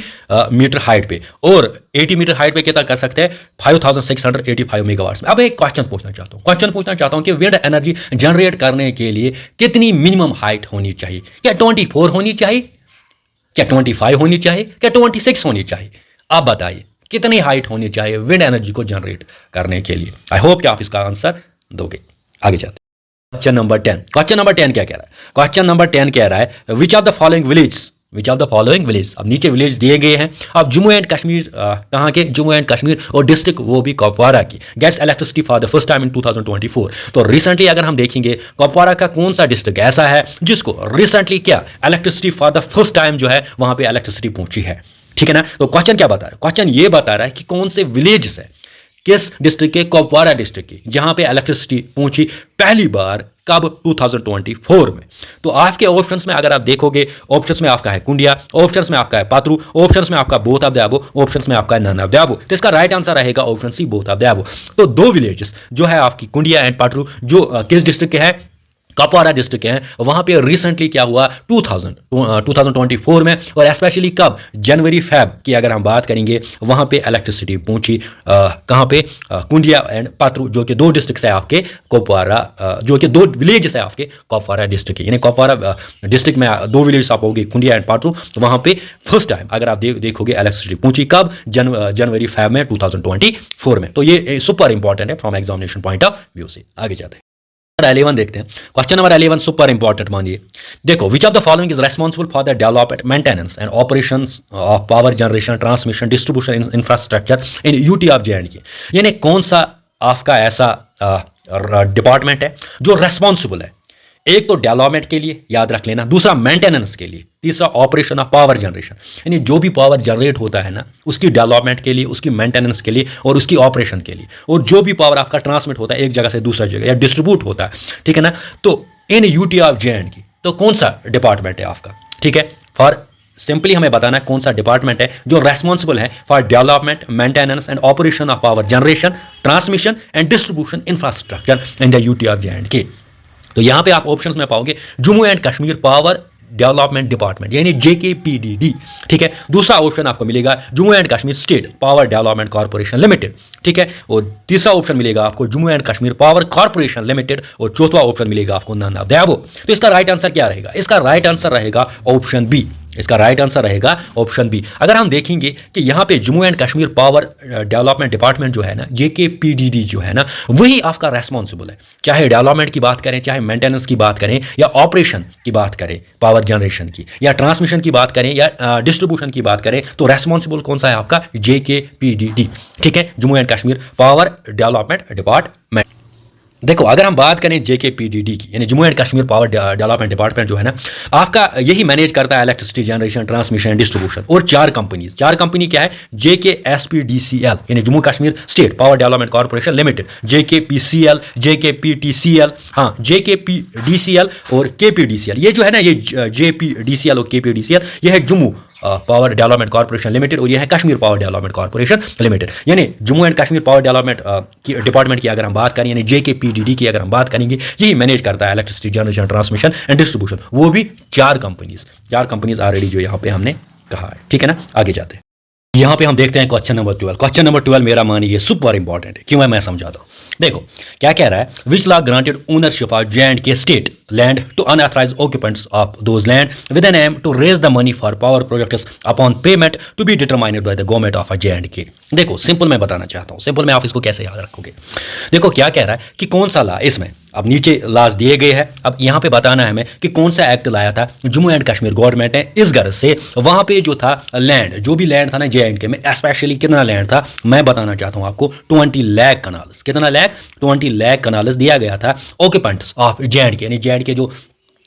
मीटर हाइट पे, और 80 मीटर हाइट पे कितना कर सकते हैं, 5685 मेगावाट्स में। अब एक क्वेश्चन पूछना चाहता हूं कि विंड एनर्जी जनरेट करने के लिए कितनी मिनिमम हाइट होनी चाहिए। क्या 24 होनी चाहिए, क्या 25 होनी चाहिए, क्या 26 होनी चाहिए? आप बताइए कितनी हाइट होनी चाहिए विंड एनर्जी को जनरेट करने के लिए। आई होप कि आप इसका आंसर दोगे। आगे चलते हैं। क्वेश्चन नंबर 10 क्या कह रहा है, क्वेश्चन नंबर 10 कह रहा है, which of the following village. अब नीचे विलेज दिए गए हैं। अब जम्मू एंड कश्मीर, कहाँ के, जम्मू एंड कश्मीर, और डिस्ट्रिक्ट वो भी कुपवारा की, gets electricity for the first time in 2024। तो रिसेंटली अगर हम देखेंगे, कुपवारा का कौन सा डिस्ट्रिक्ट ऐसा है जिसको रिसेंटली क्या, electricity for the first time जो है वहां पे इलेक्ट्रिसिटी पहुंची है। ठीक है ना। तो क्वेश्चन क्या बता रहा है, क्वेश्चन ये बता रहा है कि कौन से विलेज है, किस डिस्ट्रिक्ट के, कुपवारा डिस्ट्रिक्ट की, जहां पे इलेक्ट्रिसिटी पहुंची पहली बार, कब, 2024 में। तो आपके ऑप्शंस में अगर आप देखोगे, ऑप्शंस में आपका है कुंडिया, ऑप्शंस में आपका है पात्रू, ऑप्शंस में आपका both of the above, options में आपका है नन ऑफ द अबव। तो इसका राइट आंसर रहेगा option C, both of the above. तो दो विलेजेस जो है आपकी कुंडिया एंड पात्रू, जो किस डिस्ट्रिक्ट के हैं, कुपवारा डिस्ट्रिक्ट के हैं। वहां पे रिसेंटली क्या हुआ, 2024 में, और स्पेशली कब, जनवरी फेब की अगर हम बात करेंगे, वहां पे इलेक्ट्रिसिटी पहुंची कहां पे, कुंडिया एंड पात्रू, जो कि दो डिस्ट्रिक्ट है आपके कुपवारा, जो कि दो विलेजेस है आपके कुपवारा डिस्ट्रिक्ट के। यानी कुपवारा डिस्ट्रिक्ट में दो विलेज आप होगी, कुंडिया एंड पात्रू। तो वहां पे फर्स्ट टाइम अगर आप देखोगे इलेक्ट्रिसिटी पहुंची कब, जनवरी फेब में 2024 में। तो ये सुपर इंपॉर्टेंट है from examination point of view से। आगे जाते हैं, 11 देखते हैं। क्वेश्चन नंबर 11 सुपर इंपॉर्टेंट मानिए। देखो, विच of the following is responsible for the development, maintenance and operations of power generation, transmission, distribution infrastructure in UT of जे&के। यानी कौन सा आपका ऐसा डिपार्टमेंट है जो रेस्पॉन्सिबल है एक तो डेवलपमेंट के लिए याद रख लेना, दूसरा मेंटेनेंस के लिए, तीसरा ऑपरेशन ऑफ पावर जनरेशन। यानी जो भी पावर जनरेट होता है ना, उसकी डेवलपमेंट के लिए, उसकी मेंटेनेंस के लिए और उसकी ऑपरेशन के लिए, और जो भी पावर आपका ट्रांसमिट होता है एक जगह से दूसरा जगह या डिस्ट्रीब्यूट होता है, ठीक है ना। तो इन यूटी ऑफ जे की तो कौन सा डिपार्टमेंट है आपका, ठीक है। फॉर सिंपली हमें बताना है कौन सा डिपार्टमेंट है जो रेस्पॉन्सिबल है for development, maintenance and operation of power generation, transmission and distribution infrastructure in the UT of J. तो यहां पे आप ऑप्शंस में पाओगे Jammu and Kashmir power development department यानी JKPDD, ठीक है। दूसरा ऑप्शन आपको मिलेगा Jammu and Kashmir state power development corporation limited, ठीक है। और तीसरा ऑप्शन मिलेगा आपको Jammu and Kashmir power corporation limited, और चौथा ऑप्शन मिलेगा आपको नन ऑफ द अबव। तो इसका राइट आंसर क्या रहेगा? इसका राइट आंसर रहेगा ऑप्शन बी। इसका राइट आंसर रहेगा ऑप्शन बी। अगर हम देखेंगे कि यहाँ पे Jammu and Kashmir power development department जो है ना, JKPDD जो है ना, वही आपका रेस्पॉन्सिबल है। चाहे डेवलपमेंट की बात करें, चाहे मेंटेनेंस की बात करें, या ऑपरेशन की बात करें पावर जनरेशन की, या ट्रांसमिशन की बात करें, या डिस्ट्रीब्यूशन की बात करें, तो रेस्पॉन्सिबल कौन सा है आपका? JKPDD, ठीक है, Jammu and Kashmir power development department. देखो अगर हम बात करें JKPDD की यानी Jammu and Kashmir power development department जो है ना, आपका यही मैनेज करता है इलेक्ट्रिसिटी जनरेशन, ट्रांसमिशन, डिस्ट्रीब्यूशन, और चार कंपनी क्या है? JKSPDCL यानी Jammu Kashmir state power development corporation limited, JKPCL, JKPTCL, हाँ JKPDCL और KPDCL। ये जो है ना, ये JPDCL और KPDCL ये है Jammu power development corporation limited, और ये है Kashmir power development corporation limited. यानी Jammu and Kashmir power development department की अगर हम बात करें, यानी JKPDD की अगर हम बात करेंगे, यही मैनेज करता है electricity generation, transmission and distribution, वो भी चार कंपनीज ऑलरेडी जो यहाँ पे हमने कहा है, ठीक है ना। आगे जाते हैं, यहाँ पे हम देखते हैं क्वेश्चन नंबर 12। क्वेश्चन नंबर 12 मेरा मानिए सुपर इंपॉर्टेंट है, क्यों है मैं समझाता हूँ। देखो क्या कह रहा है, which law granted ownership of J&K state land to unauthorised occupants of those land with an aim to raise the money for power projects upon payment to be determined by the government of J&K। देखो सिंपल मैं बताना चाहता हूँ, सिंपल में आप इसको कैसे याद रखोगे। देखो क्या कह रहा है कि कौन सा लॉ, इसमें अब नीचे लॉज दिए गए हैं, अब यहाँ पे बताना है हमें कि कौन सा एक्ट लाया था जम्मू एंड कश्मीर गवर्नमेंट ने, इस गर्ज से वहाँ पे जो था लैंड, जो भी लैंड था ना J&K में, स्पेशली कितना लैंड था मैं बताना चाहता हूँ आपको, 20 लाख कनाल्स। कितना लाख? 20 लाख कनाल्स दिया गया था ऑक्यूपेंट्स ऑफ J&K यानी J&K जो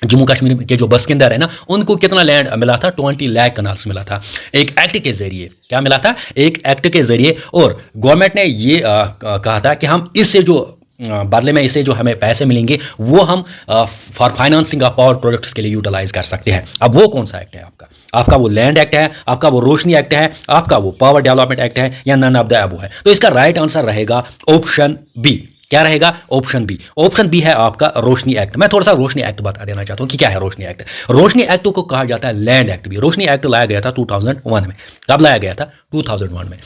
जम्मू कश्मीर के जो बसकिंदर है ना, उनको कितना लैंड मिला था? 20 लाख कनाल्स मिला था एक एक्ट के जरिए। क्या मिला था? एक एक्ट के जरिए। और गवर्नमेंट ने ये कहा था कि हम इससे जो बदले में इसे जो हमें पैसे मिलेंगे वो हम for financing of power projects के लिए यूटिलाइज कर सकते हैं। अब वो कौन सा एक्ट है आपका? आपका वो लैंड एक्ट है, आपका वो रोशनी एक्ट है, आपका वो पावर डेवलपमेंट एक्ट है, या नन ऑफ द अबव है? तो इसका राइट आंसर रहेगा ऑप्शन बी। क्या रहेगा? Option B. ऑप्शन बी है आपका रोशनी एक्ट। मैं थोड़ा सा रोशनी एक्ट बता देना चाहता हूं कि क्या है रोशनी एक्ट। रोशनी एक्ट को कहा जाता है लैंड एक्ट भी। रोशनी एक्ट लाया गया था 2001 में। कब लाया गया था? 2001 में।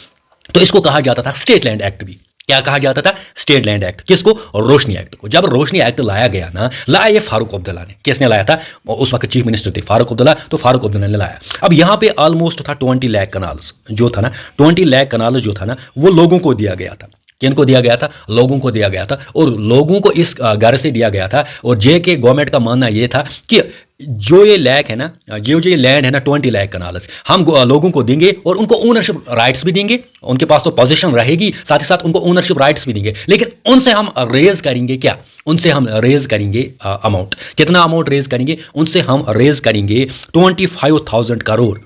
तो इसको कहा जाता था स्टेट लैंड एक्ट भी। क्या कहा जाता था? State land act. किसको? रोशनी एक्ट को। जब रोशनी एक्ट लाया गया ना, लाया ये फारूक अब्दुल्ला ने। किसने लाया था? उस वक्त चीफ मिनिस्टर थे फारूक अब्दुल्ला, तो फारूक अब्दुल्ला ने लाया। अब यहाँ पे ऑलमोस्ट था 20 लाख कनाल्स जो था ना, 20 लाख कनाल्स जो था ना, वो लोगों को दिया गया था। किनको दिया गया था? लोगों को दिया गया था। और लोगों को इस घर से दिया गया था। और JK गवर्नमेंट का मानना ये था कि जो ये लैक है ना, जो ये लैंड है ना, 20 लाख कनाल्स हम लोगों को देंगे और उनको ओनरशिप राइट्स भी देंगे। उनके पास तो पोजीशन रहेगी, साथ ही साथ उनको ओनरशिप राइट्स भी देंगे। लेकिन उनसे हम रेज करेंगे क्या? उनसे हम रेज करेंगे अमाउंट। कितना अमाउंट रेज करेंगे? उनसे हम रेज करेंगे 25,000 करोड़।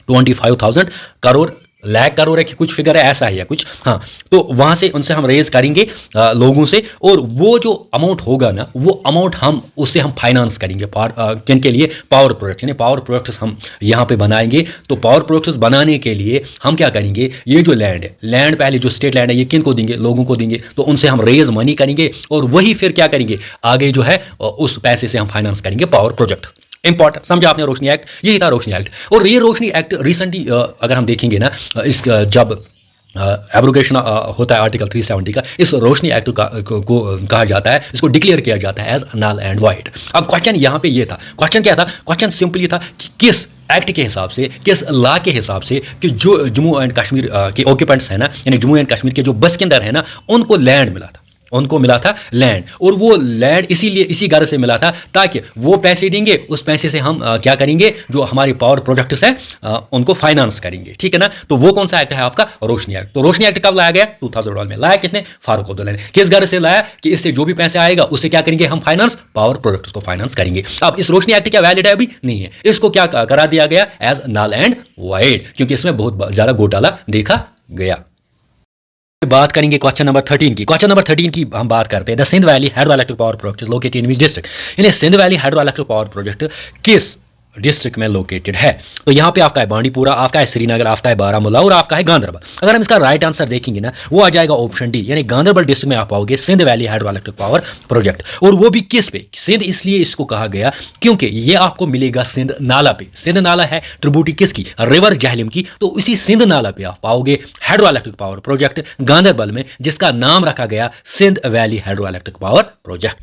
25,000 करोड़, लाख करोड़ है कि कुछ फिगर है ऐसा है या कुछ, हाँ। तो वहां से उनसे हम रेज करेंगे लोगों से, और वो जो अमाउंट होगा ना, वो अमाउंट हम उससे हम फाइनेंस करेंगे किन के लिए? Power projects. यानी पावर प्रोजेक्ट्स हम यहाँ पे बनाएंगे। तो पावर प्रोजेक्ट्स बनाने के लिए हम क्या करेंगे? ये जो लैंड है, लैंड पहले जो स्टेट लैंड है, ये किन को देंगे? लोगों को देंगे। तो उनसे हम रेज मनी करेंगे और वही फिर क्या करेंगे? आगे जो है उस पैसे से हम फाइनेंस करेंगे पावर प्रोजेक्ट। इंपॉर्टेंट, समझा आपने रोशनी एक्ट? यही था रोशनी एक्ट। और ये रोशनी एक्ट रिसेंटली अगर हम देखेंगे ना, इस जब एब्रोगेशन होता है आर्टिकल 370 का, इस रोशनी एक्ट को कहा जाता है, इसको डिक्लेयर किया जाता है एज नल एंड वाइड। अब क्वेश्चन यहाँ पे ये था, क्वेश्चन क्या था? क्वेश्चन सिंपली था कि किस एक्ट के हिसाब से, किस लॉ के हिसाब से कि जो जम्मू एंड कश्मीर के ऑक्यूपेंट्स हैं ना, यानी जम्मू एंड कश्मीर के जो बसकिंदर हैं ना, उनको लैंड मिला था। उनको मिला था लैंड, और वो लैंड इसीलिए इसी गर्ज से मिला था ताकि वो पैसे देंगे, उस पैसे से हम क्या करेंगे, जो हमारे पावर प्रोजेक्ट्स हैं उनको फाइनेंस करेंगे, ठीक है ना। तो वो कौन सा एक्ट है आपका, रोशनी एक्ट। तो रोशनी एक्ट कब लाया गया, 2012 में। लाया किसने, फारूक अब्दुल्ला ने। किस गर्ज से लाया कि इससे जो भी पैसे आएगा उससे क्या करेंगे हम, फाइनेंस, पावर प्रोजेक्ट्स को फाइनेंस करेंगे। अब इस रोशनी एक्ट क्या वैलिड है, अभी नहीं है, इसको क्या करा दिया गया, एज नल एंड वाइड, क्योंकि इसमें बहुत ज्यादा घोटाला देखा गया। बात करेंगे क्वेश्चन नंबर 13 की। क्वेश्चन नंबर 13 की हम बात करते हैं, the Sindh valley hydro electric power project is located in which district, यानी Sindh valley hydro electric power project किस डिस्ट्रिक्ट में लोकेटेड है। तो यहाँ पे आपका है बांडीपुरा, आपका है श्रीनगर, आपका है बारामूला और आपका है गांधरबल। अगर हम इसका राइट आंसर देखेंगे ना, वो आ जाएगा ऑप्शन डी, यानी गांधरबल डिस्ट्रिक्ट में आप पाओगे Sindh valley hydro electric power project. और वो भी किस पे, सिंध इसलिए इसको कहा गया क्योंकि ये आपको मिलेगा सिंध नाला पे। सिंध नाला है ट्रिब्यूटरी किसकी, रिवर झेलम की। तो इसी सिंध नाला पे आप पाओगे hydro electric power project Ganderbal में, जिसका नाम रखा गया Sindh valley hydro electric power project.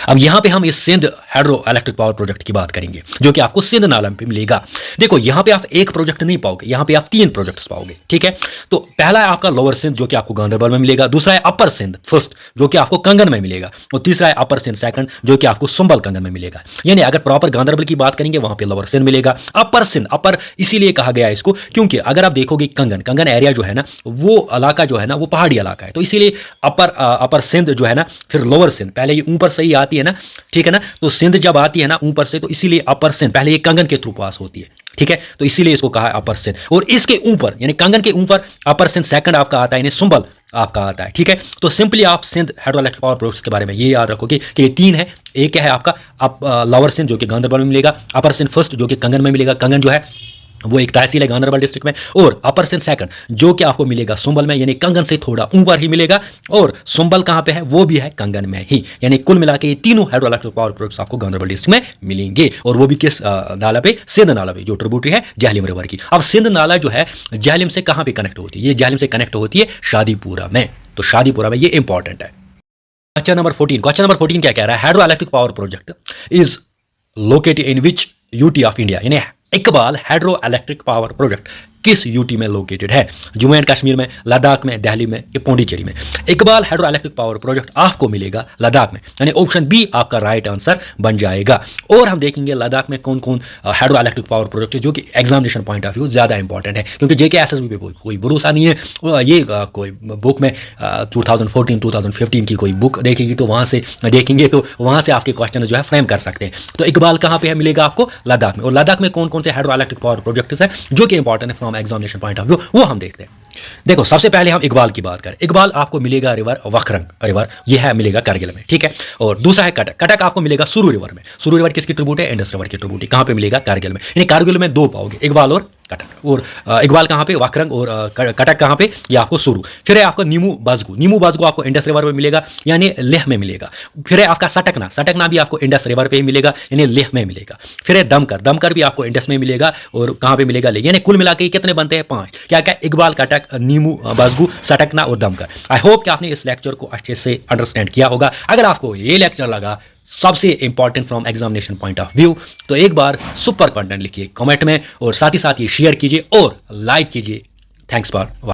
अब यहां पे हम इस Sindh hydro electric power project की बात करेंगे, जो कि आपको सिंध नाला पे मिलेगा। देखो यहां पे आप एक प्रोजेक्ट नहीं पाओगे, यहां पे आप 3 प्रोजेक्ट्स पाओगे, ठीक है। तो पहला है आपका लोअर सिंध, जो कि आपको गांधरबल में मिलेगा। दूसरा है अपर सिंध फर्स्ट, जो कि आपको कंगन में मिलेगा। और तीसरा है अपर सिंध सेकंड, जो कि आपको संभल कंगन में मिलेगा। यानी अगर प्रॉपर गांधरबल की बात करेंगे, वहां पे लोअर सिंध मिलेगा। अपर सिंध, अपर इसीलिए कहा गया है इसको क्योंकि अगर आप देखोगे कंगन एरिया जो है ना, वो इलाका जो है ना, वो पहाड़ी इलाका है। तो इसीलिए अपर सिंध जो है ना, फिर लोअर सिंध, पहले ये ऊपर से ही आती है ना, ठीक है ना। तो सिंध जब आती है ना ऊपर से, तो इसीलिए अपर सिंध, पहले ये कंगन के थ्रू पास होती है, ठीक है। तो इसीलिए इसको कहा है अपर सिंध। और इसके ऊपर यानी कंगन के ऊपर अपर सिंध सेकंड आपका आता है, यानी संभल आपका आता है, ठीक है। तो सिंपली आप Sindh hydro electric power projects के बारे में ये याद रखोगे कि ये 3 है। एक क्या है आपका लोअर सिंध, जो कि गांधरबल में मिलेगा। अपर सिंध फर्स्ट, जो कि कंगन में मिलेगा। कंगन जो है वो एक तहसील है गांधरबल डिस्ट्रिक्ट में। और अपर सिंध सेकंड, जो कि आपको मिलेगा संभल में, यानी कंगन से थोड़ा ऊपर ही मिलेगा। और संभल कहां पे है, वो भी है कंगन में ही। यानी कुल मिला के ये तीनों हाइड्रो इलेक्ट्रिक पावर प्रोजेक्ट्स आपको गांधरबल डिस्ट्रिक्ट में मिलेंगे। और वो भी किस नाला पे, सिंध नाला पे, जो ट्रिब्यूटरी है झेलम रिवर की। अब सिंध नाला जो है झेलम से कहां पे कनेक्ट होती है, ये झेलम से कनेक्ट होती है शादीपुरा में। तो शादीपुरा में ये इंपॉर्टेंट है। क्वेश्चन नंबर 14 क्या कह रहा है, hydro electric power project is located in which UT of India, यानी Iqbal hydro electric power project किस यूटी में लोकेटेड है, जम्मू एंड कश्मीर में, लद्दाख में, दिल्ली में या पौंडीचेरी में। Iqbal hydro electric power project आपको मिलेगा लद्दाख में, यानी ऑप्शन बी आपका राइट आंसर बन जाएगा। और हम देखेंगे लद्दाख में कौन कौन हाइड्रो इलेक्ट्रिक पावर प्रोजेक्ट है, जो कि एग्जामिनेशन पॉइंट ऑफ व्यू ज्यादा इंपॉर्टेंट है, क्योंकि जेके एसएसबी पे कोई भरोसा नहीं है। ये कोई बुक में 2014-2015 की कोई बुक देखेगी तो वहां से देखेंगे, तो वहां से आपके क्वेश्चन जो है फ्रेम कर सकते हैं। तो इकबाल कहां पे है, मिलेगा आपको लद्दाख में। और लद्दाख में कौन कौन से हाइड्रो इलेक्ट्रिक पावर प्रोजेक्ट्स हैं जो कि इंपॉर्टेंट है from examination point of view, वो हम देखते हैं। देखो सबसे पहले हम इकबाल की बात करें। इकबाल आपको मिलेगा रिवर वखरंग रिवर, ये है मिलेगा करगिल में, ठीक है। और दूसरा है कटक, कटक आपको मिलेगा सुरू रिवर में। सुरू रिवर किसकी ट्रिब्यूट है, इंडस रिवर की ट्रिब्यूट। कहां पे मिलेगा, कारगिल में। यानी कारगिल में 2 पाओगे, इकबाल और कटक। और इकबाल कहां पे, वखरंग, और कटक कहां पे, ये आपको सुरू। फिर है आपको नीमू बाजगू, नीमू बाजगू आपको इंडस रिवर में मिलेगा, यानी लेह में मिलेगा। फिर है आपका सटकना, सटकना भी आपको इंडस रिवर पे ही मिलेगा, यानी लेह में मिलेगा। फिर है दमकर, दमकर भी आपको इंडस में मिलेगा, और कहां पे मिलेगा, लेह। यानी कुल मिला के कितने बनते हैं, 5। क्या क्या, इकबाल, कटक, नीमू बाजगू, सटकना और दमकर। आई होप कि आपने इस लेक्चर को अच्छे से अंडरस्टैंड किया होगा। अगर आपको ये लेक्चर लगा सबसे important from examination point of view, तो एक बार सुपर कंटेंट लिखिए कमेंट में, और साथ ही साथ ये शेयर कीजिए और लाइक कीजिए। Thanks for